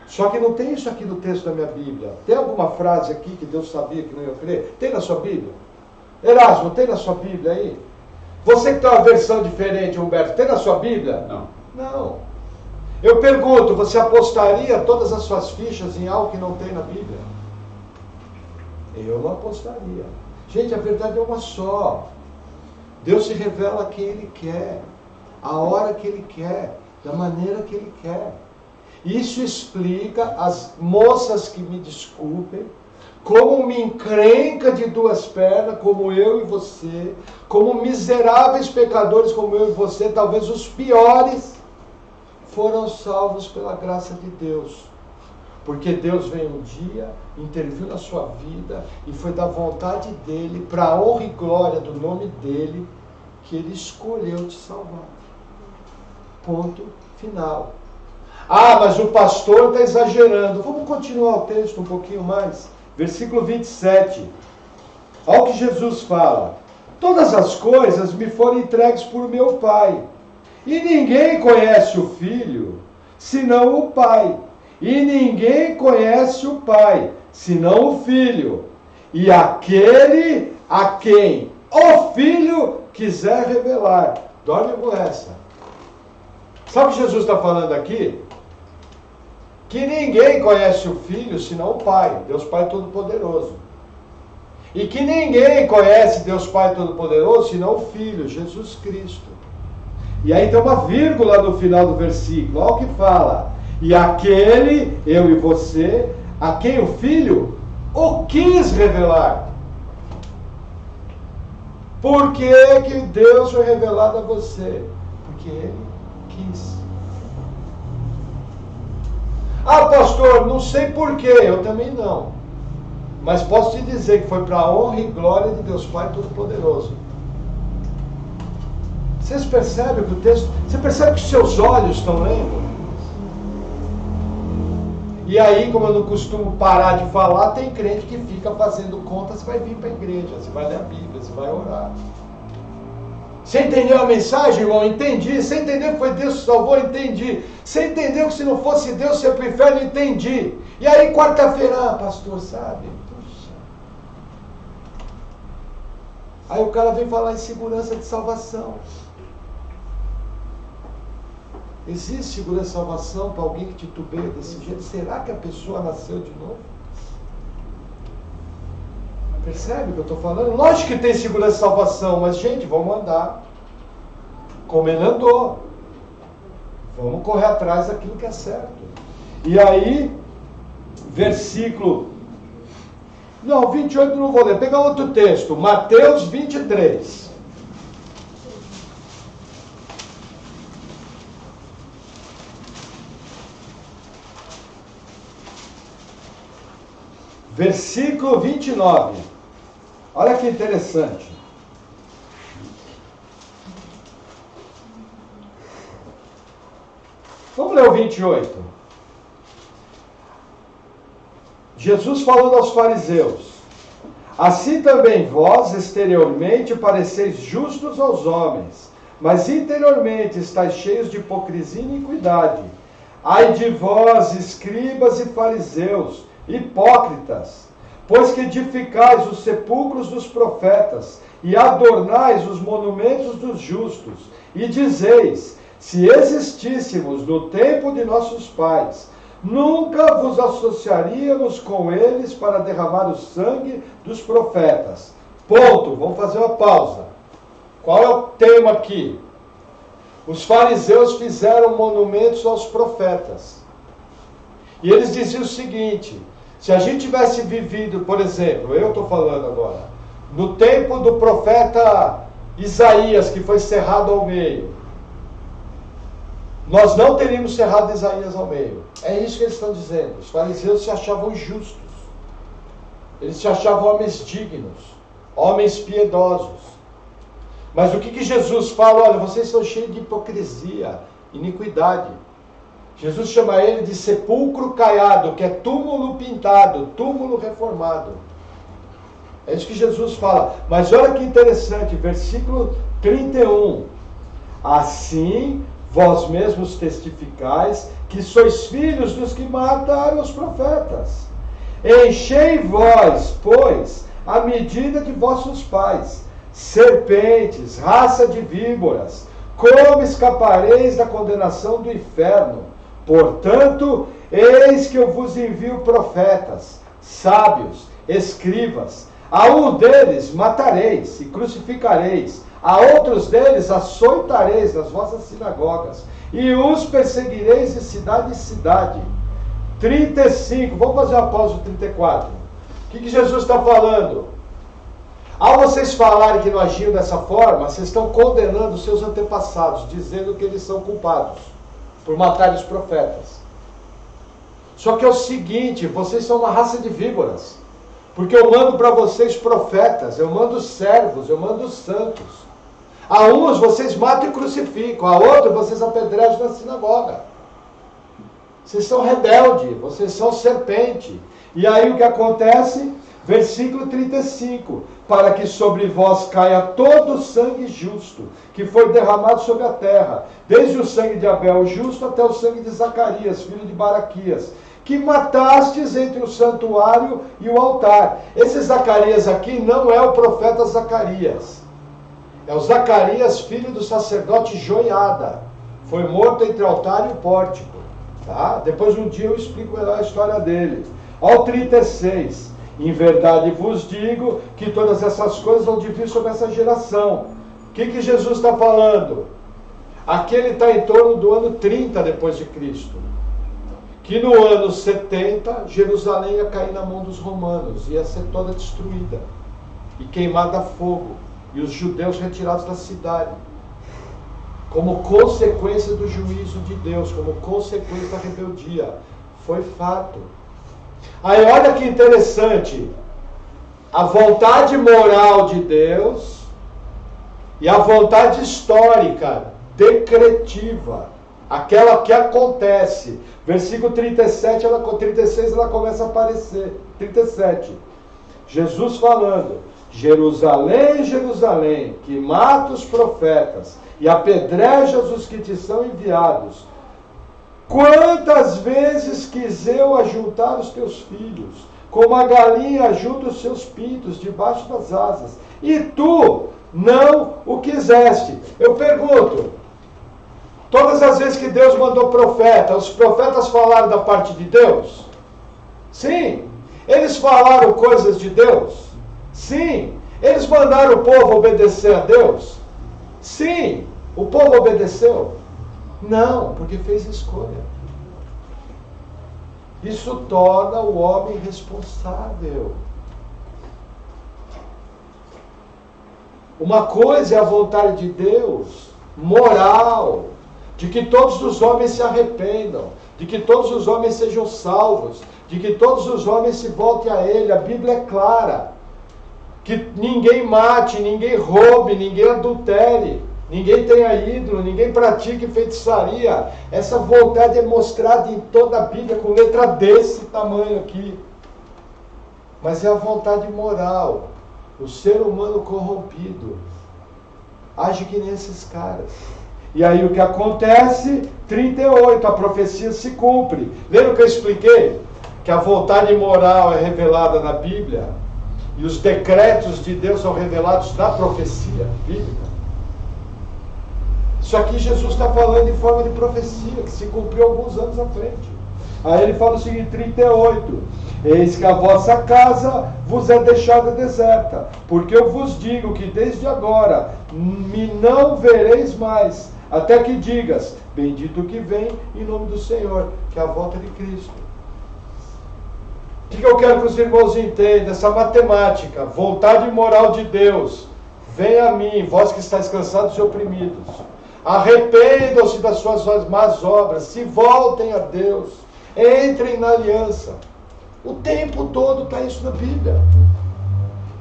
Só que não tem isso aqui no texto da minha Bíblia. Tem alguma frase aqui que Deus sabia que não ia crer? Tem na sua Bíblia? Erasmo, tem na sua Bíblia aí? Você que tem uma versão diferente, Humberto, tem na sua Bíblia? Não. Não. Eu pergunto, você apostaria todas as suas fichas em algo que não tem na Bíblia? Eu não apostaria. Gente, a verdade é uma só. Deus se revela a quem Ele quer, a hora que Ele quer, da maneira que Ele quer. Isso explica as moças que me desculpem, como uma encrenca de duas pernas, como eu e você, como miseráveis pecadores como eu e você, talvez os piores, foram salvos pela graça de Deus. Porque Deus veio um dia, interviu na sua vida e foi da vontade dEle, para a honra e glória do nome dEle, que Ele escolheu te salvar. Ponto final. Ah, mas o pastor está exagerando. Vamos continuar o texto um pouquinho mais. Versículo 27. Olha o que Jesus fala. Todas as coisas me foram entregues por meu Pai. E ninguém conhece o Filho, senão o Pai. E ninguém conhece o Pai, senão o Filho. E aquele a quem o Filho quiser revelar. Dorme com essa. Sabe o que Jesus está falando aqui? Que ninguém conhece o Filho, senão o Pai, Deus Pai Todo-Poderoso. E que ninguém conhece Deus Pai Todo-Poderoso, senão o Filho, Jesus Cristo. E aí tem uma vírgula no final do versículo, olha o que fala. E aquele, eu e você, a quem o Filho o quis revelar. Por que que Deus foi revelado a você? Porque Ele quis. Ah, pastor, não sei porquê, eu também não. Mas posso te dizer que foi para a honra e glória de Deus Pai Todo-Poderoso. Vocês percebem que o texto... Você percebe que os seus olhos estão lendo? E aí, como eu não costumo parar de falar, tem crente que fica fazendo conta, você vai vir para a igreja, você vai ler a Bíblia, você vai orar. Você entendeu a mensagem, irmão? Entendi. Você entendeu que foi Deus que salvou? Entendi. Você entendeu que se não fosse Deus, você ia para o inferno? Entendi. E aí, quarta-feira, pastor, sabe? Puxa. Aí o cara vem falar em segurança de salvação. Existe segurança de salvação para alguém que titubeia desse jeito? Será que a pessoa nasceu de novo? Percebe o que eu estou falando? Lógico que tem segurança de salvação, mas, gente, vamos andar como ele andou. Vamos correr atrás daquilo que é certo. E aí, versículo... Não, 28 não vou ler. Pega outro texto. Mateus 23. Versículo 29. Olha que interessante. 28. Jesus falando aos fariseus: assim também vós exteriormente pareceis justos aos homens, mas interiormente estáis cheios de hipocrisia e iniquidade. Ai de vós, escribas e fariseus, hipócritas, pois que edificais os sepulcros dos profetas e adornais os monumentos dos justos, e dizeis: se existíssemos no tempo de nossos pais, nunca vos associaríamos com eles para derramar o sangue dos profetas. Ponto. Vamos fazer uma pausa. Qual é o tema aqui? Os fariseus fizeram monumentos aos profetas. E eles diziam o seguinte: se a gente tivesse vivido, por exemplo, eu estou falando agora, no tempo do profeta Isaías, que foi cerrado ao meio, nós não teríamos cerrado Isaías ao meio. É isso que eles estão dizendo. Os fariseus se achavam justos. Eles se achavam homens dignos, homens piedosos. Mas o que Jesus fala? Olha, vocês estão cheios de hipocrisia, iniquidade. Jesus chama ele de sepulcro caiado, que é túmulo pintado, túmulo reformado. É isso que Jesus fala. Mas olha que interessante, versículo 31. Assim vós mesmos testificais que sois filhos dos que mataram os profetas. Enchei vós, pois, a medida de vossos pais, serpentes, raça de víboras, como escapareis da condenação do inferno? Portanto, eis que eu vos envio profetas, sábios, escribas. A um deles matareis e crucificareis, a outros deles açoitareis nas vossas sinagogas, e os perseguireis de cidade em cidade. 35, vamos fazer uma pausa no 34. O que Jesus está falando? Ao vocês falarem que não agiram dessa forma, vocês estão condenando os seus antepassados, dizendo que eles são culpados por matar os profetas. Só que é o seguinte, vocês são uma raça de víboras, porque eu mando para vocês profetas, eu mando servos, eu mando santos. A uns vocês matam e crucificam, a outros vocês apedrejam na sinagoga. Vocês são rebeldes, vocês são serpente. E aí o que acontece? Versículo 35. Para que sobre vós caia todo o sangue justo, que foi derramado sobre a terra, desde o sangue de Abel o justo até o sangue de Zacarias, filho de Baraquias, que matastes entre o santuário e o altar. Esse Zacarias aqui não é o profeta Zacarias. É o Zacarias, filho do sacerdote Joiada. Foi morto entre o altar e o pórtico. Tá? Depois um dia eu explico melhor a história dele. Ao 36. Em verdade vos digo que todas essas coisas vão vir sobre essa geração. O que Jesus está falando? Aqui ele está em torno do ano 30 depois de Cristo. Que no ano 70, Jerusalém ia cair na mão dos romanos, ia ser toda destruída e queimada a fogo, e os judeus retirados da cidade, como consequência do juízo de Deus, como consequência da rebeldia. Foi fato. Aí olha que interessante, a vontade moral de Deus e a vontade histórica, decretiva, aquela que acontece. Versículo 37, 36, ela começa a aparecer. 37. Jesus falando: Jerusalém, Jerusalém, que mata os profetas e apedrejas os que te são enviados. Quantas vezes quis eu ajuntar os teus filhos, como a galinha ajunta os seus pintos debaixo das asas, e tu não o quiseste. Eu pergunto, todas as vezes que Deus mandou profeta, os profetas falaram da parte de Deus? Sim. Eles falaram coisas de Deus? Sim. Eles mandaram o povo obedecer a Deus? Sim. O povo obedeceu? Não, porque fez escolha. Isso torna o homem responsável. Uma coisa é a vontade de Deus, moral, de que todos os homens se arrependam, de que todos os homens sejam salvos, de que todos os homens se voltem a Ele. A Bíblia é clara, que ninguém mate, ninguém roube, ninguém adultere. ninguém tenha ídolo, ninguém pratique feitiçaria. Essa vontade é mostrada em toda a Bíblia com letra desse tamanho aqui. Mas é a vontade moral. O ser humano corrompido age que nem esses caras. E aí o que acontece? 38, a profecia se cumpre. Lembra que eu expliquei? Que a vontade moral é revelada na Bíblia e os decretos de Deus são revelados na profecia bíblica. Isso aqui Jesus está falando em forma de profecia, que se cumpriu alguns anos à frente. Aí ele fala o seguinte, 38. Eis que a vossa casa vos é deixada deserta, porque eu vos digo que desde agora me não vereis mais, até que digas, bendito o que vem em nome do Senhor, que é a volta de Cristo. O que eu quero que os irmãos entendam? Essa matemática, vontade moral de Deus, venha a mim, vós que estáis cansados e oprimidos, arrependam-se das suas más obras, se voltem a Deus, entrem na aliança. O tempo todo está isso na Bíblia.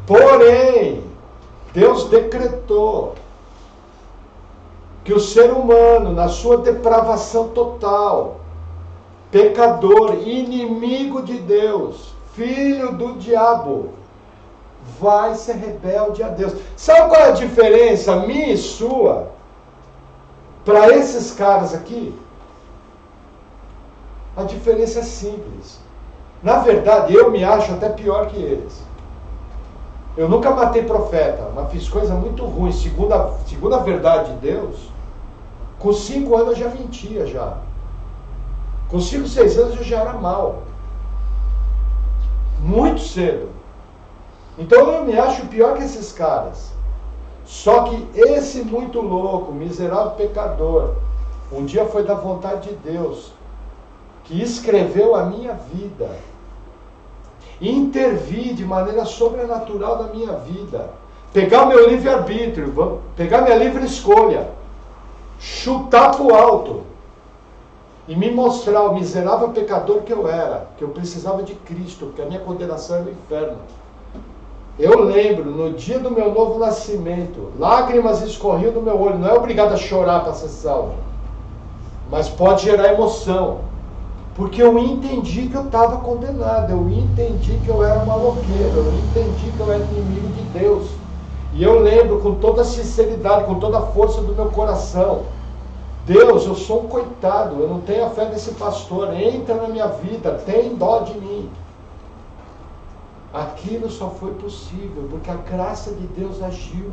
Porém, Deus decretou que o ser humano, na sua depravação total, pecador, inimigo de Deus, filho do diabo, vai ser rebelde a Deus. Sabe qual é a diferença minha e sua para esses caras aqui? A diferença é simples. Na verdade, eu me acho até pior que eles. Eu nunca matei profeta, mas fiz coisa muito ruim. Segundo a verdade de Deus, com 5 anos eu já mentia já. Com 5, 6 anos eu já era mal. Muito cedo. Então eu me acho pior que esses caras. Só que esse muito louco, miserável pecador, um dia foi da vontade de Deus, que escreveu a minha vida, intervir de maneira sobrenatural na minha vida, pegar o meu livre-arbítrio, pegar minha livre escolha, chutar para o alto e me mostrar o miserável pecador que eu era, que eu precisava de Cristo, porque a minha condenação era o inferno. Eu lembro, no dia do meu novo nascimento, lágrimas escorriam do meu olho. Não é obrigado a chorar para ser salvo, mas pode gerar emoção. Porque eu entendi que eu estava condenado, eu entendi que eu era maloqueiro, eu entendi que eu era inimigo de Deus. E eu lembro com toda a sinceridade, com toda a força do meu coração, Deus, eu sou um coitado, eu não tenho a fé desse pastor, entra na minha vida, tem dó de mim. Aquilo só foi possível porque a graça de Deus agiu.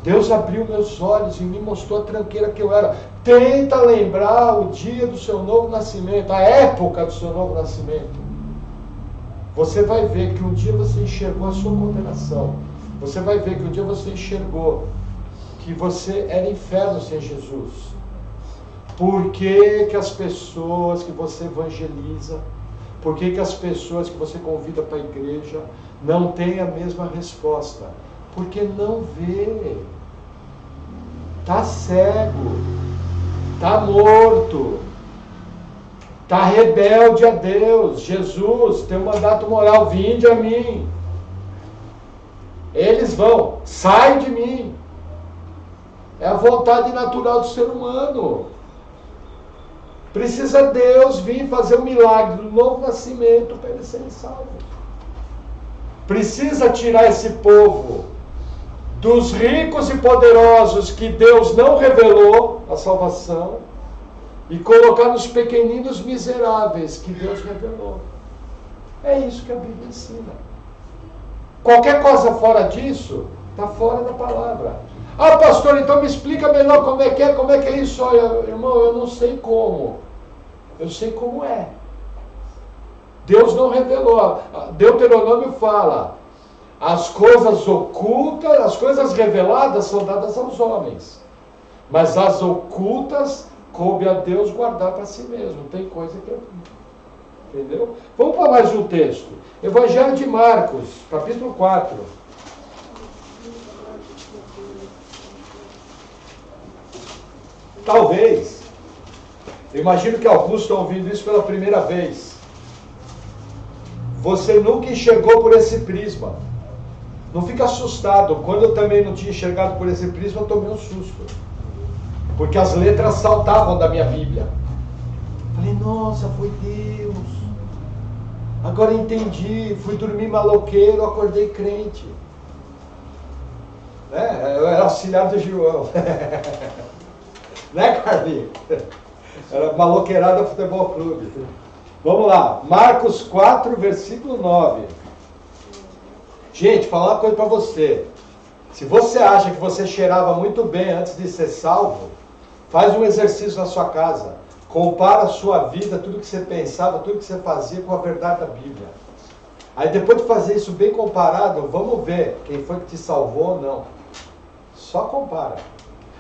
Deus abriu meus olhos e me mostrou a tranqueira que eu era. Tenta lembrar o dia do seu novo nascimento, a época do seu novo nascimento. Você vai ver que um dia você enxergou a sua condenação. Você vai ver que um dia você enxergou que você era inferno sem Jesus. Por que que as pessoas que você evangeliza, por que que as pessoas que você convida para a igreja não têm a mesma resposta? Porque não vê, está cego, está morto, está rebelde a Deus. Jesus tem um mandato moral, vinde a mim. Eles vão, sai de mim. É a vontade natural do ser humano. Precisa Deus vir fazer um milagre do novo nascimento para eles serem salvos. Precisa tirar esse povo dos ricos e poderosos que Deus não revelou a salvação e colocar nos pequeninos miseráveis que Deus revelou. É isso que a Bíblia ensina. Qualquer coisa fora disso está fora da palavra. Ah, pastor, então me explica melhor como é que é isso. Olha, irmão, eu não sei como. Eu sei como é. Deus não revelou. Deuteronômio fala: as coisas ocultas, as coisas reveladas são dadas aos homens, mas as ocultas coube a Deus guardar para si mesmo. Tem coisa que entendeu? Vamos para mais um texto. Evangelho de Marcos, capítulo 4. Talvez, eu imagino que alguns estão ouvindo isso pela primeira vez. Você nunca enxergou por esse prisma. Não fica assustado. Quando eu também não tinha enxergado por esse prisma, eu tomei um susto. Porque as letras saltavam da minha Bíblia. Falei, nossa, foi Deus. Agora entendi. Fui dormir maloqueiro, acordei crente. Né? Eu era auxiliar do João. Né, Carlinhos? Era maloqueirada Futebol Clube. Vamos lá. Marcos 4, versículo 9. Gente, falar uma coisa para você. Se você acha que você cheirava muito bem antes de ser salvo, faz um exercício na sua casa. Compara a sua vida, tudo que você pensava, tudo que você fazia com a verdade da Bíblia. Aí depois de fazer isso bem comparado, vamos ver quem foi que te salvou ou não. Só compara.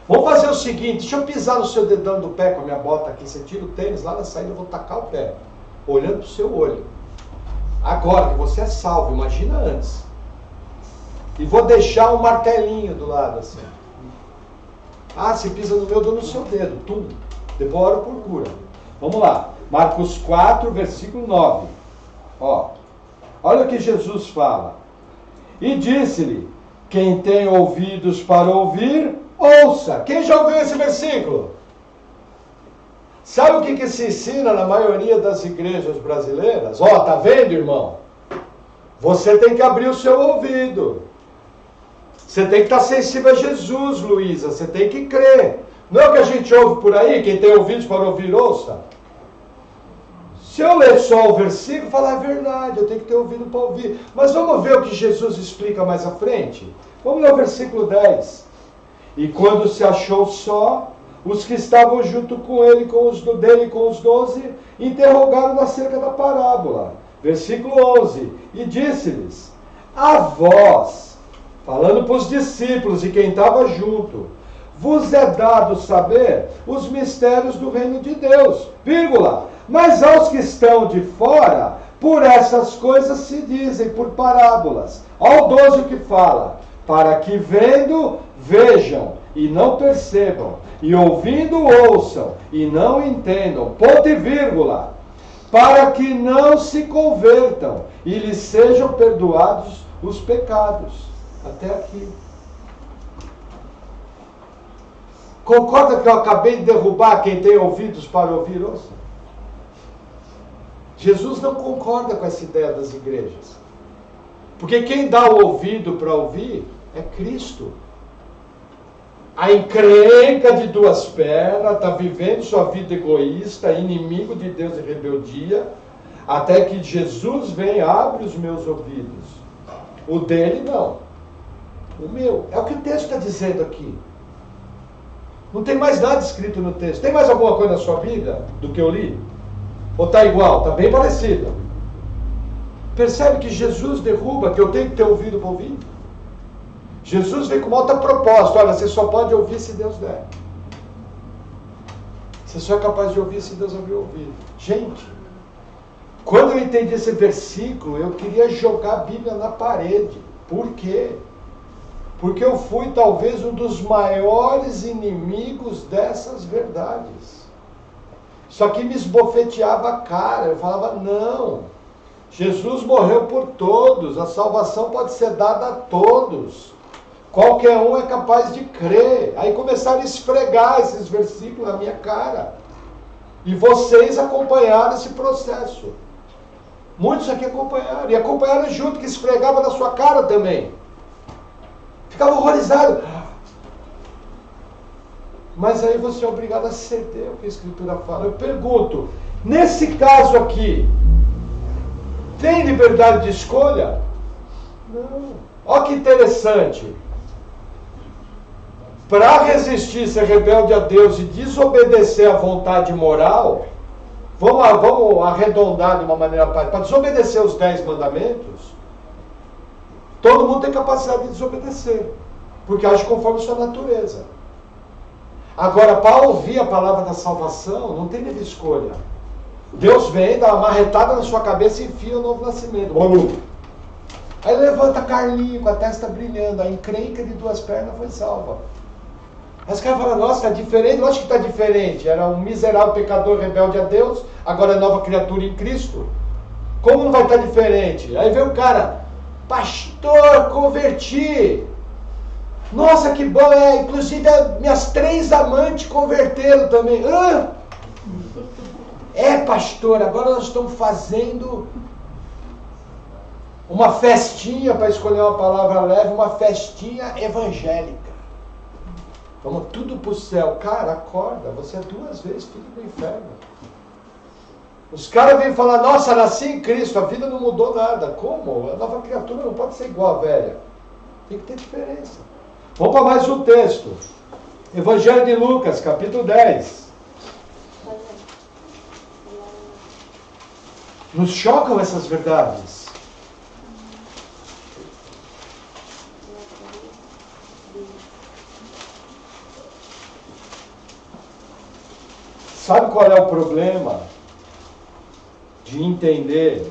Vamos fazer o seguinte, deixa eu pisar no seu dedão do pé com a minha bota aqui. Você tira o tênis, lá na saída eu vou tacar o pé, olhando para o seu olho. Agora que você é salvo, imagina antes. E vou deixar um martelinho do lado assim. Ah, se pisa no meu, eu dou no seu dedo. Tum. Depois oro por cura. Vamos lá. Marcos 4, versículo 9. Ó. Olha o que Jesus fala. E disse-lhe, quem tem ouvidos para ouvir, ouça. Quem já ouviu esse versículo? Sabe o que se ensina na maioria das igrejas brasileiras? Ó, tá vendo, irmão? Você tem que abrir o seu ouvido. Você tem que estar sensível a Jesus, Luísa. Você tem que crer. Não é o que a gente ouve por aí? Quem tem ouvidos para ouvir, ouça. Se eu ler só o versículo, falar, é verdade, eu tenho que ter ouvido para ouvir. Mas vamos ver o que Jesus explica mais à frente? Vamos ler o versículo 10. E quando se achou só, os que estavam junto com ele, com os 12, interrogaram acerca da parábola. Versículo 11. E disse-lhes, a vós, falando para os discípulos e quem estava junto, vos é dado saber os mistérios do reino de Deus, vírgula, mas aos que estão de fora, por essas coisas se dizem, por parábolas. Ao 12 que fala, para que vendo, vejam e não percebam, e ouvindo, ouçam e não entendam, ponto e vírgula, para que não se convertam e lhes sejam perdoados os pecados. Até aqui. Concorda que eu acabei de derrubar quem tem ouvidos para ouvir, ouça? Jesus não concorda com essa ideia das igrejas. Porque quem dá o ouvido para ouvir é Cristo. A encrenca de duas pernas, está vivendo sua vida egoísta, inimigo de Deus e rebeldia, até que Jesus vem e abre os meus ouvidos. O dele não. O meu. É o que o texto está dizendo aqui. Não tem mais nada escrito no texto. Tem mais alguma coisa na sua Bíblia do que eu li? Ou está igual? Está bem parecido. Percebe que Jesus derruba, que eu tenho que ter ouvido para ouvir? Jesus vem com uma outra proposta. Olha, você só pode ouvir se Deus der. Você só é capaz de ouvir se Deus abrir o ouvido. Gente, quando eu entendi esse versículo, eu queria jogar a Bíblia na parede. Por quê? Porque eu fui talvez um dos maiores inimigos dessas verdades. Só que me esbofeteava a cara. Eu falava, não. Jesus morreu por todos. A salvação pode ser dada a todos. Qualquer um é capaz de crer. Aí começaram a esfregar esses versículos na minha cara. E vocês acompanharam esse processo. Muitos aqui acompanharam. E acompanharam junto, que esfregava na sua cara também. Ficava horrorizado. Mas aí você é obrigado a ceder o que a Escritura fala. Eu pergunto, nesse caso aqui, tem liberdade de escolha? Não. Olha que interessante. Para resistir, ser rebelde a Deus e desobedecer à vontade moral, vamos arredondar de uma maneira para desobedecer os 10 mandamentos, todo mundo tem capacidade de desobedecer, porque age conforme sua natureza. Agora, para ouvir a palavra da salvação, não tem livre escolha. Deus vem, dá uma marretada na sua cabeça e enfia o novo nascimento. Aí levanta Carlinho com a testa brilhando, a encrenca de duas pernas foi salva. Aí os caras falam, nossa, está diferente? Lógico que está diferente. Era um miserável pecador rebelde a Deus, agora é nova criatura em Cristo. Como não vai estar diferente? Aí vem o cara, Pastor, converti. Nossa, que bom, inclusive minhas 3 amantes converteram também. Pastor, agora nós estamos fazendo uma festinha, para escolher uma palavra leve, uma festinha evangélica. Vamos tudo para o céu. Cara, acorda, você é 2 vezes filho do inferno. Os caras vêm falar, nossa, nasci em Cristo, a vida não mudou nada. Como? A nova criatura não pode ser igual à velha. Tem que ter diferença. Vamos para mais um texto. Evangelho de Lucas, capítulo 10. Nos chocam essas verdades. Sabe qual é o problema de entender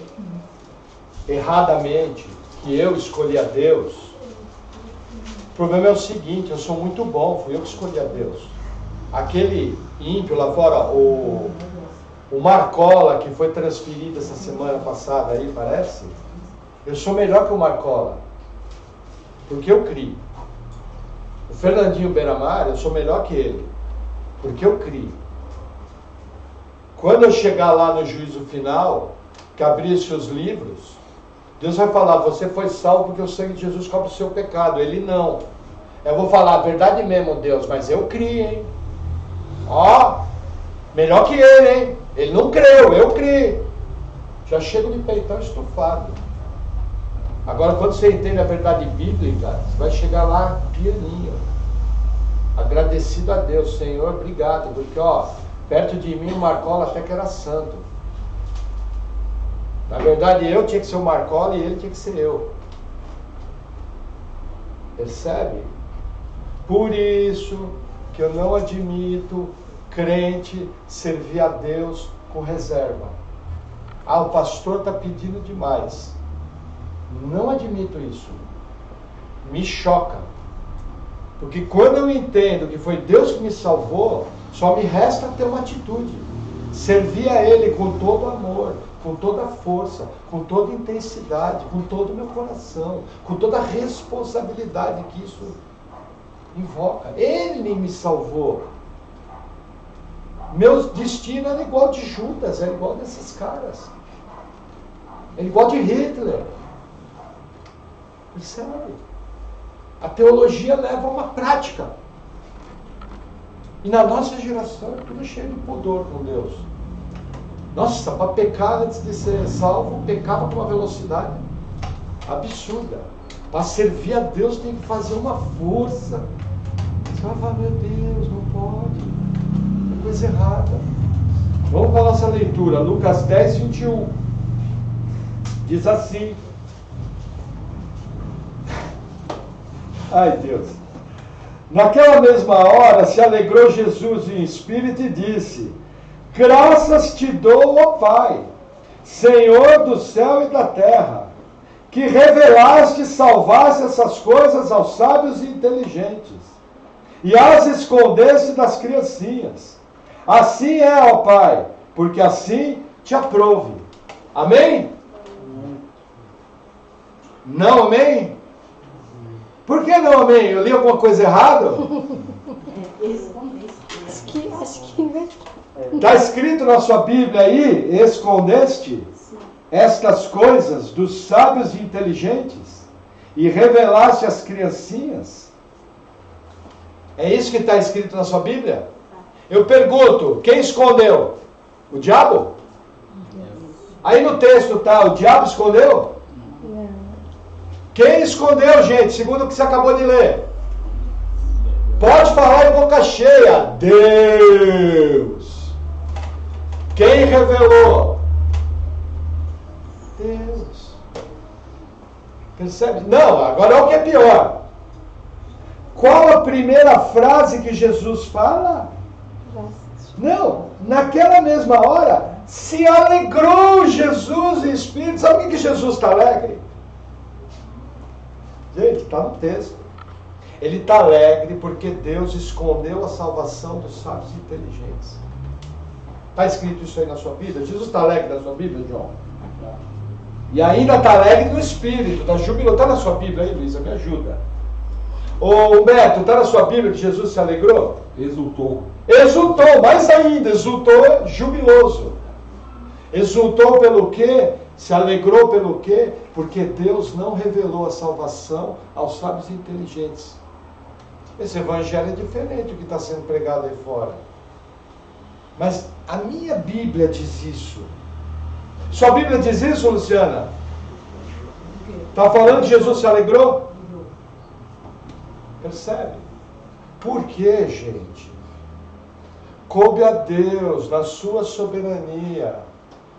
erradamente que eu escolhi a Deus? O problema é o seguinte, eu sou muito bom, fui eu que escolhi a Deus. Aquele ímpio lá fora, o Marcola, que foi transferido essa semana passada aí, parece, eu sou melhor que o Marcola, porque eu crio. O Fernandinho Beiramar, eu sou melhor que ele, porque eu crio. Quando eu chegar lá no juízo final, que abrir os seus livros, Deus vai falar, você foi salvo porque o sangue de Jesus cobre o seu pecado. Ele não. Eu vou falar, a verdade mesmo, Deus, mas eu criei, hein? Melhor que ele, hein? Ele não creu, eu criei. Já chego de peitão estufado. Agora, quando você entende a verdade bíblica, você vai chegar lá pianinho. Agradecido a Deus, Senhor, obrigado, porque, perto de mim o Marcola até que era santo. Na verdade, eu tinha que ser o Marcola e ele tinha que ser eu. Percebe? Por isso que eu não admito crente servir a Deus com reserva. O pastor está pedindo demais. Não admito isso. Me choca. Porque quando eu entendo que foi Deus que me salvou, só me resta ter uma atitude. Servir a Ele com todo amor, com toda força, com toda intensidade, com todo o meu coração, com toda a responsabilidade que isso invoca. Ele me salvou. Meu destino era igual de Judas, era igual desses caras. Era igual de Hitler. Percebe? A teologia leva a uma prática. E na nossa geração é tudo cheio de pudor com Deus. Nossa, para pecar antes de ser salvo, pecava com uma velocidade absurda. Para servir a Deus tem que fazer uma força. Você vai falar, meu Deus, não pode. É coisa errada. Vamos para a nossa leitura, Lucas 10, 21. Diz assim. Ai, Deus. Naquela mesma hora se alegrou Jesus em espírito e disse: graças te dou, ó Pai, Senhor do céu e da terra, que revelaste e salvaste essas coisas aos sábios e inteligentes, e as escondeste das criancinhas. Assim é, ó Pai, porque assim te aprouve. Amém? Não, amém? Por que não, amém? Eu li alguma coisa errada? Acho que Está escrito na sua Bíblia aí, escondeste estas coisas dos sábios e inteligentes e revelaste às criancinhas. É isso que está escrito na sua Bíblia? Eu pergunto, quem escondeu? O diabo? Aí no texto está, o diabo escondeu? Quem escondeu, gente, segundo o que você acabou de ler? Pode falar em boca cheia. Deus. Quem revelou? Deus. Percebe? Não, agora é o que é pior. Qual a primeira frase que Jesus fala? Não, naquela mesma hora, se alegrou Jesus em espírito. Sabe o que Jesus está alegre? Gente, está no texto. Ele está alegre porque Deus escondeu a salvação dos sábios e inteligentes. Está escrito isso aí na sua Bíblia? Jesus está alegre na sua Bíblia, João? E ainda está alegre no espírito, está jubilou. Está na sua Bíblia aí, Luísa? Me ajuda. Ô Humberto, está na sua Bíblia que Jesus se alegrou? Exultou. Exultou, mais ainda, exultou jubiloso. Exultou pelo quê? Se alegrou pelo quê? Porque Deus não revelou a salvação aos sábios e inteligentes. Esse evangelho é diferente do que está sendo pregado aí fora. Mas a minha Bíblia diz isso. Sua Bíblia diz isso, Luciana? Está falando que Jesus se alegrou? Percebe? Por quê, gente? Coube a Deus, na sua soberania,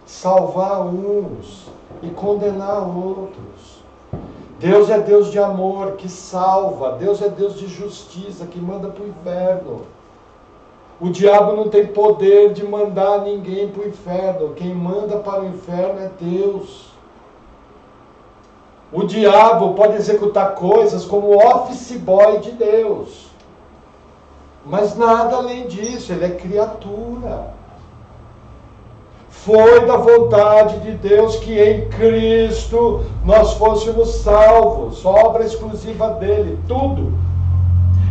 salvar uns e condenar outros. Deus é Deus de amor, que salva. Deus é Deus de justiça, que manda para o inferno. O diabo não tem poder de mandar ninguém para o inferno. Quem manda para o inferno é Deus. O diabo pode executar coisas como office boy de Deus. Mas nada além disso, ele é criatura. Foi da vontade de Deus que em Cristo nós fôssemos salvos, obra exclusiva dele, tudo.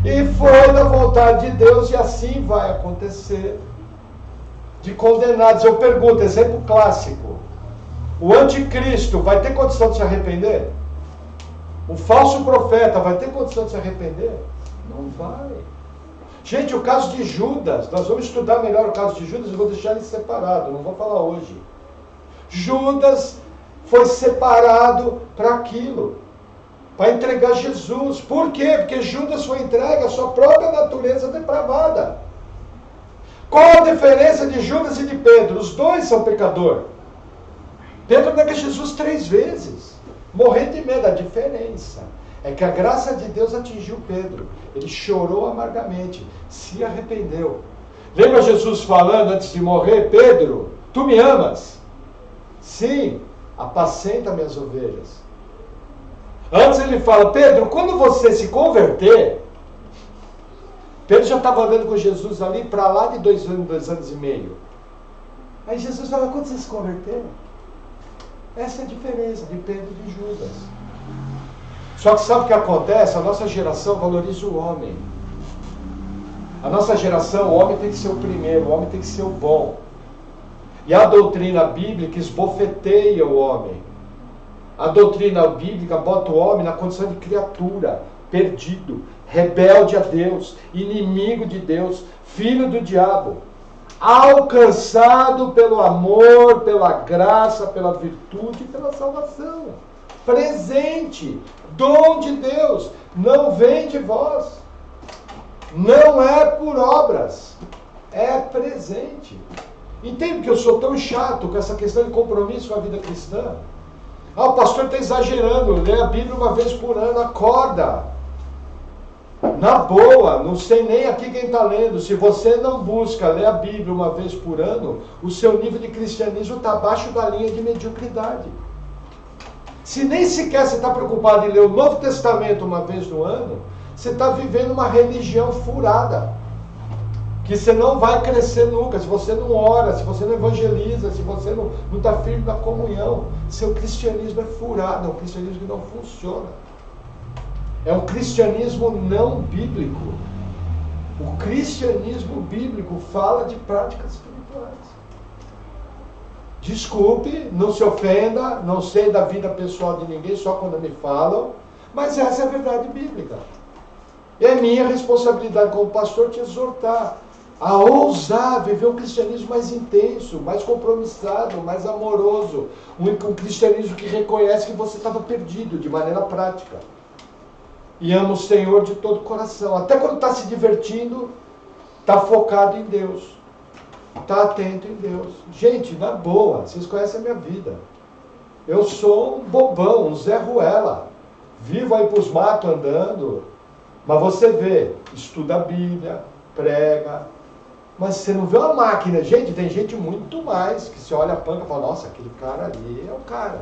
E foi da vontade de Deus e assim vai acontecer. De condenados, eu pergunto, exemplo clássico, o anticristo vai ter condição de se arrepender? O falso profeta vai ter condição de se arrepender? Não vai. Gente, o caso de Judas, nós vamos estudar melhor o caso de Judas, eu vou deixar ele separado, não vou falar hoje. Judas foi separado para aquilo, para entregar Jesus. Por quê? Porque Judas foi entregue à sua própria natureza depravada. Qual a diferença de Judas e de Pedro? Os dois são pecadores. Pedro nega Jesus 3 vezes, morrendo de medo. A diferença é que a graça de Deus atingiu Pedro. Ele chorou amargamente, se arrependeu. Lembra Jesus falando antes de morrer? Pedro, tu me amas? Sim, apacenta minhas ovelhas. Antes ele fala, Pedro, quando você se converter... Pedro já estava andando com Jesus ali para lá de 2 anos, 2 anos e meio. Aí Jesus fala, quando você se converter? Essa é a diferença de Pedro e de Judas. Só que sabe o que acontece? A nossa geração valoriza o homem. A nossa geração, o homem tem que ser o primeiro, o homem tem que ser o bom. E a doutrina bíblica esbofeteia o homem. A doutrina bíblica bota o homem na condição de criatura, perdido, rebelde a Deus, inimigo de Deus, filho do diabo, alcançado pelo amor, pela graça, pela virtude e pela salvação. Presente, dom de Deus, não vem de vós, não é por obras, é presente. Entende que eu sou tão chato com essa questão de compromisso com a vida cristã? Ah, o pastor está exagerando, lê a Bíblia uma vez por ano, acorda. Na boa, não sei nem aqui quem está lendo, se você não busca ler a Bíblia uma vez por ano, o seu nível de cristianismo está abaixo da linha de mediocridade. Se nem sequer você está preocupado em ler o Novo Testamento uma vez no ano, você está vivendo uma religião furada, que você não vai crescer nunca, se você não ora, se você não evangeliza, se você não está firme na comunhão. Seu cristianismo é furado, é um cristianismo que não funciona. É um cristianismo não bíblico. O cristianismo bíblico fala de práticas espirituais. Desculpe, não se ofenda, não sei da vida pessoal de ninguém, só quando me falam, mas essa é a verdade bíblica. É minha responsabilidade como pastor te exortar a ousar viver um cristianismo mais intenso, mais compromissado, mais amoroso, um cristianismo que reconhece que você estava perdido de maneira prática. E ama o Senhor de todo o coração. Até quando está se divertindo, está focado em Deus. Está atento em Deus. Gente, na boa, vocês conhecem a minha vida. Eu sou um bobão, um Zé Ruela. Vivo aí para os matos andando. Mas você vê, estuda a Bíblia, prega. Mas você não vê uma máquina. Gente, tem gente muito mais que você olha a panca e fala, nossa, aquele cara ali é o cara.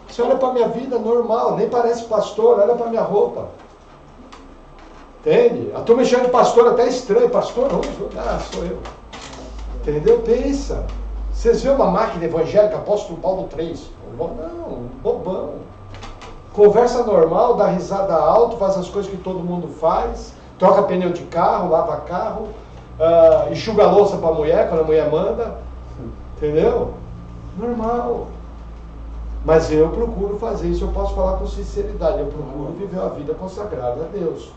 Você olha para a minha vida normal, nem parece pastor, olha para a minha roupa. Entende? A turma chama de pastor até estranho. Pastor, não, sou eu. Entendeu? Pensa. Vocês vêem uma máquina evangélica, apóstolo Paulo 3. Não, bobão. Conversa normal, dá risada alto, faz as coisas que todo mundo faz, troca pneu de carro, lava carro, enxuga a louça pra mulher, quando a mulher manda. Entendeu? Normal. Mas eu procuro fazer isso, eu posso falar com sinceridade, eu procuro viver uma vida consagrada a Deus,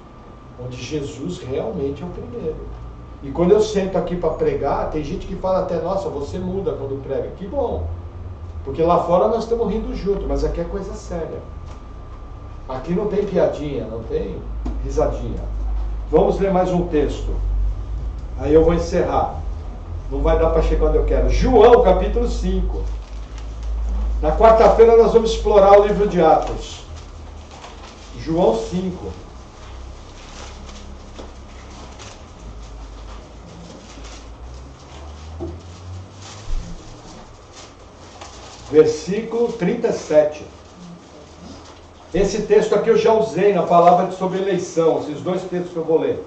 onde Jesus realmente é o primeiro. E quando eu sento aqui para pregar, tem gente que fala até, nossa, você muda quando prega. Que bom, porque lá fora nós estamos rindo junto, mas aqui é coisa séria. Aqui não tem piadinha, não tem risadinha. Vamos ler mais um texto, aí eu vou encerrar. Não vai dar para chegar onde eu quero. João, capítulo 5. Na quarta-feira nós vamos explorar o livro de Atos. João 5. Versículo 37. Esse texto aqui eu já usei na palavra sobre eleição, esses dois textos que eu vou ler.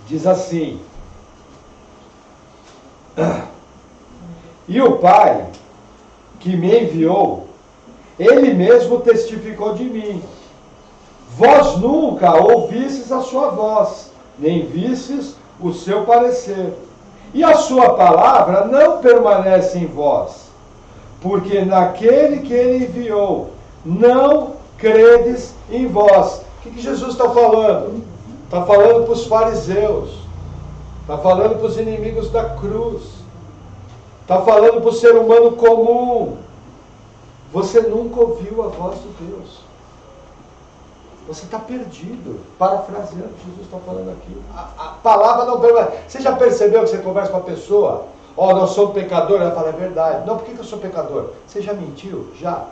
Diz assim: e o Pai que me enviou, ele mesmo testificou de mim. Vós nunca ouvistes a sua voz, nem vistes o seu parecer. E a sua palavra não permanece em vós, porque naquele que ele enviou, não credes em vós. O que Jesus está falando? Está falando para os fariseus, está falando para os inimigos da cruz, está falando para o ser humano comum. Você nunca ouviu a voz de Deus. Você está perdido. Parafraseando o que Jesus está falando aqui. A palavra não permanece. Você já percebeu que você conversa com a pessoa? Ó, nós somos pecadores. Ela fala, é verdade. Não, por que eu sou pecador? Você já mentiu? Já.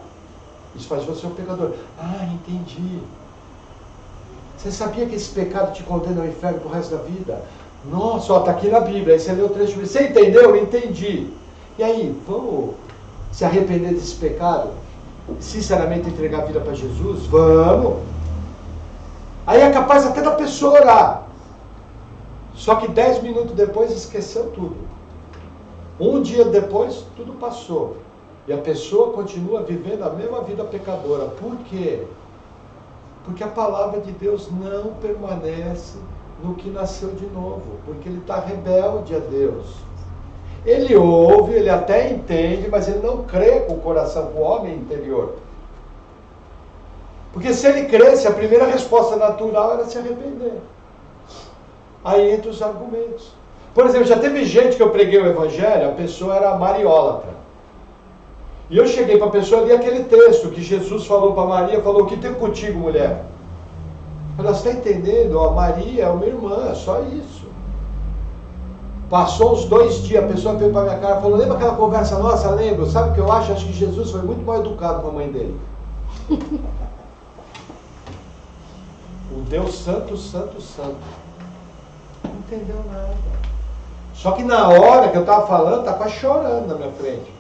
Isso faz você um pecador. Ah, entendi. Você sabia que esse pecado te condena ao inferno pro resto da vida? Nossa, ó, está aqui na Bíblia. Aí você leu o trecho. Você entendeu? Entendi. E aí, vamos se arrepender desse pecado? Sinceramente entregar a vida para Jesus? Vamos. Aí é capaz até da pessoa orar. Só que 10 minutos depois esqueceu tudo. Um dia depois, tudo passou. E a pessoa continua vivendo a mesma vida pecadora. Por quê? Porque a palavra de Deus não permanece no que nasceu de novo. Porque ele está rebelde a Deus. Ele ouve, ele até entende, mas ele não crê com o coração, com o homem interior. Porque se ele cresce, a primeira resposta natural era se arrepender. Aí entra os argumentos. Por exemplo, já teve gente que eu preguei o evangelho, a pessoa era mariólatra. E eu cheguei para a pessoa ali aquele texto que Jesus falou para Maria, falou, o que tem contigo, mulher? Ela está entendendo, ó, Maria é uma irmã, é só isso. Passou uns 2 dias, a pessoa veio para minha cara e falou, lembra aquela conversa nossa? Lembro, sabe o que eu acho? Acho que Jesus foi muito mal educado com a mãe dele. O Deus Santo, Santo, Santo. Não entendeu nada. Só que na hora que eu estava falando, está quase chorando na minha frente.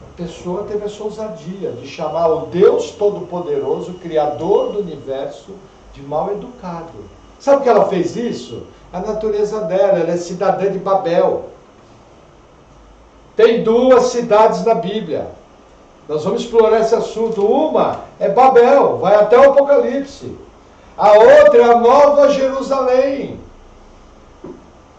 A pessoa teve essa ousadia de chamar o Deus Todo-Poderoso, Criador do Universo, de mal educado. Sabe por que ela fez isso? A natureza dela, ela é cidadã de Babel. Tem 2 cidades na Bíblia. Nós vamos explorar esse assunto. Uma é Babel, vai até o Apocalipse. A outra é a Nova Jerusalém,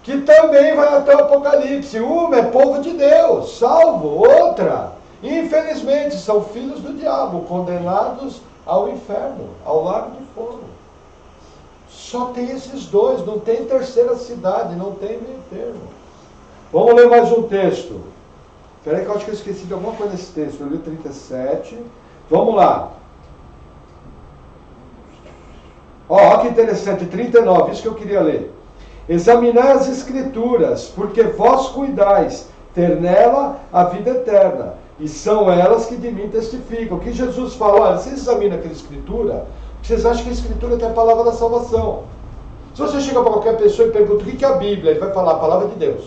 que também vai até o Apocalipse. Uma é povo de Deus, salvo. Outra, infelizmente, são filhos do diabo, condenados ao inferno, ao lago de fogo. Só tem esses 2, não tem terceira cidade, não tem meio termo. Vamos ler mais um texto. Espera aí que eu acho que eu esqueci de alguma coisa nesse texto. Eu li 37. Vamos lá. Ó, que interessante, 39, isso que eu queria ler. Examinai as Escrituras, porque vós cuidais ter nela a vida eterna, e são elas que de mim testificam. O que Jesus fala, olha, vocês examinam aquela Escritura, vocês acham que a Escritura tem a palavra da salvação. Se você chega para qualquer pessoa e pergunta o que é a Bíblia, ele vai falar a palavra de Deus.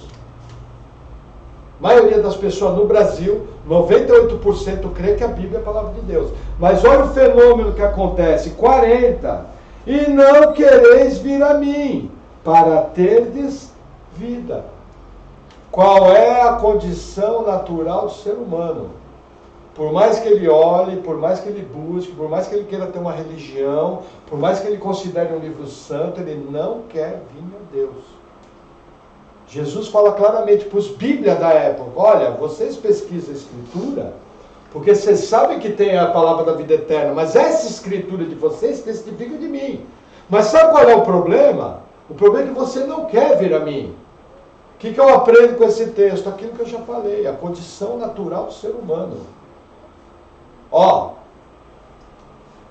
A maioria das pessoas no Brasil, 98% crê que a Bíblia é a palavra de Deus. Mas olha o fenômeno que acontece, 40, e não quereis vir a mim, para terdes vida. qual é a condição natural do ser humano. Por mais que ele olhe, por mais que ele busque, por mais que ele queira ter uma religião, por mais que ele considere um livro santo, ele não quer vir a Deus. Jesus fala claramente para os bíblias da época: olha, vocês pesquisam a Escritura, porque vocês sabem que tem a palavra da vida eterna, mas essa Escritura de vocês testifica de mim. Mas sabe qual é o problema? O problema é que você não quer vir a mim. O que eu aprendo com esse texto? Aquilo que eu já falei, a condição natural do ser humano. Ó,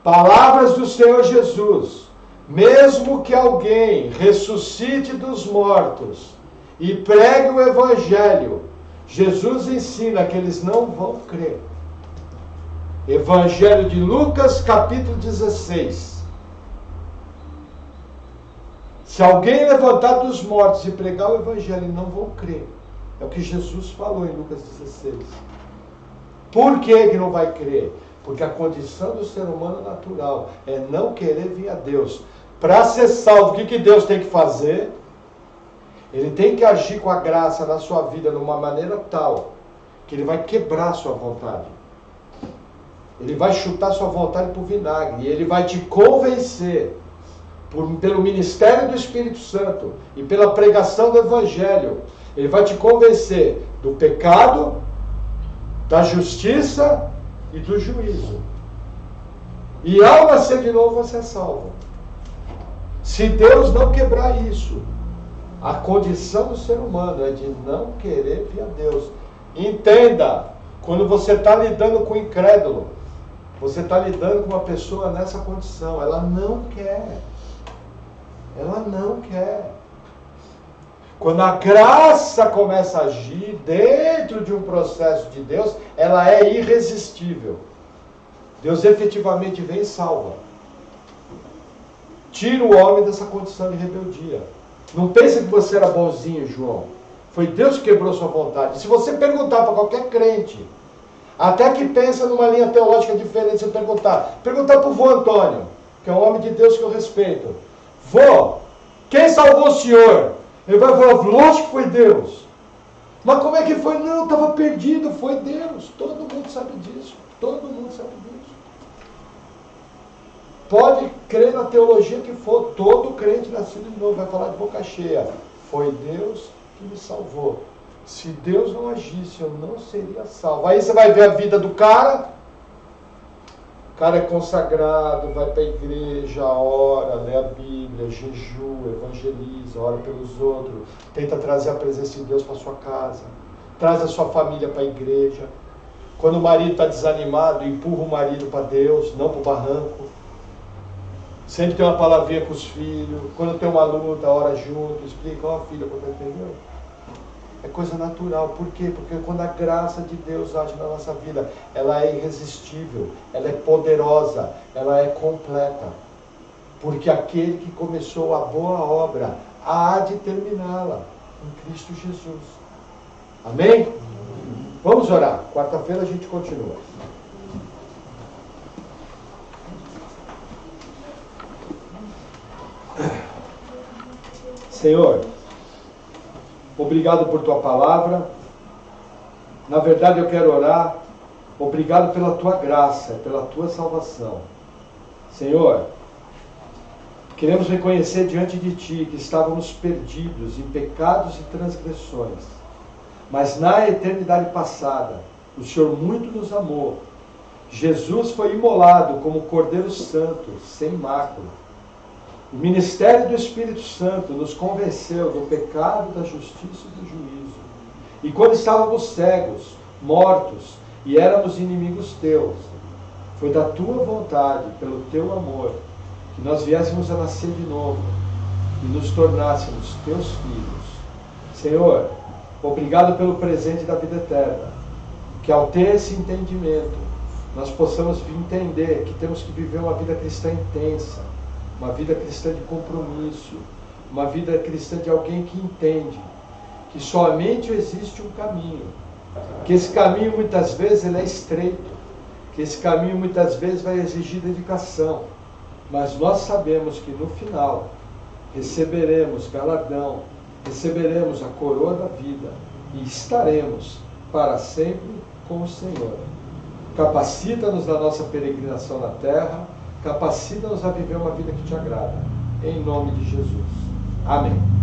palavras do Senhor Jesus: mesmo que alguém ressuscite dos mortos e pregue o Evangelho, Jesus ensina que eles não vão crer. Evangelho de Lucas, capítulo 16. Se alguém levantar dos mortos e pregar o Evangelho, eles não vão crer. É o que Jesus falou em Lucas 16. Por que não vai crer? Porque a condição do ser humano natural é não querer vir a Deus. Para ser salvo, o que Deus tem que fazer? Ele tem que agir com a graça na sua vida de uma maneira tal que ele vai quebrar a sua vontade. Ele vai chutar sua vontade para o vinagre. E ele vai te convencer, pelo ministério do Espírito Santo e pela pregação do Evangelho, ele vai te convencer do pecado, da justiça e do juízo. E ao nascer de novo você é salvo. Se Deus não quebrar isso, a condição do ser humano é de não querer vir a Deus. Entenda, quando você está lidando com o incrédulo, você está lidando com uma pessoa nessa condição. Ela não quer. Ela não quer. Quando a graça começa a agir dentro de um processo de Deus, ela é irresistível. Deus efetivamente vem e salva. Tira o homem dessa condição de rebeldia. Não pense que você era bonzinho, João. Foi Deus que quebrou sua vontade. Se você perguntar para qualquer crente, até que pensa numa linha teológica diferente, você perguntar para o vô Antônio, que é um homem de Deus que eu respeito: vô, quem salvou o senhor? Ele vai falar: lógico que foi Deus. Mas como é que foi? Não, estava perdido, foi Deus. Todo mundo sabe disso. Todo mundo sabe disso. Pode crer na teologia que for, todo crente nascido de novo vai falar de boca cheia: foi Deus que me salvou. Se Deus não agisse, eu não seria salvo. Aí você vai ver a vida do cara. O cara é consagrado, vai para a igreja, ora, lê a Bíblia, jejua, evangeliza, ora pelos outros, tenta trazer a presença de Deus para sua casa, traz a sua família para a igreja. Quando o marido está desanimado, empurra o marido para Deus, não para o barranco. Sempre tem uma palavrinha com os filhos. Quando tem uma luta, ora junto, explica: ó, filha, você entendeu? É coisa natural. Por quê? Porque quando a graça de Deus age na nossa vida, ela é irresistível, ela é poderosa, ela é completa. Porque aquele que começou a boa obra há de terminá-la em Cristo Jesus. Amém? Vamos orar. Quarta-feira a gente continua. Senhor, obrigado por tua palavra. Na verdade eu quero orar: obrigado pela tua graça, pela tua salvação. Senhor, queremos reconhecer diante de ti que estávamos perdidos em pecados e transgressões, mas na eternidade passada o Senhor muito nos amou. Jesus foi imolado como Cordeiro Santo, sem mácula. O ministério do Espírito Santo nos convenceu do pecado, da justiça e do juízo. E quando estávamos cegos, mortos, e éramos inimigos teus, foi da tua vontade, pelo teu amor, que nós viéssemos a nascer de novo e nos tornássemos teus filhos. Senhor, obrigado pelo presente da vida eterna, que ao ter esse entendimento, nós possamos entender que temos que viver uma vida cristã intensa, uma vida cristã de compromisso, uma vida cristã de alguém que entende que somente existe um caminho, que esse caminho muitas vezes ele é estreito, que esse caminho muitas vezes vai exigir dedicação, mas nós sabemos que no final receberemos galardão, receberemos a coroa da vida e estaremos para sempre com o Senhor. Capacita-nos na nossa peregrinação na terra, capacita-nos a viver uma vida que te agrada. Em nome de Jesus. Amém.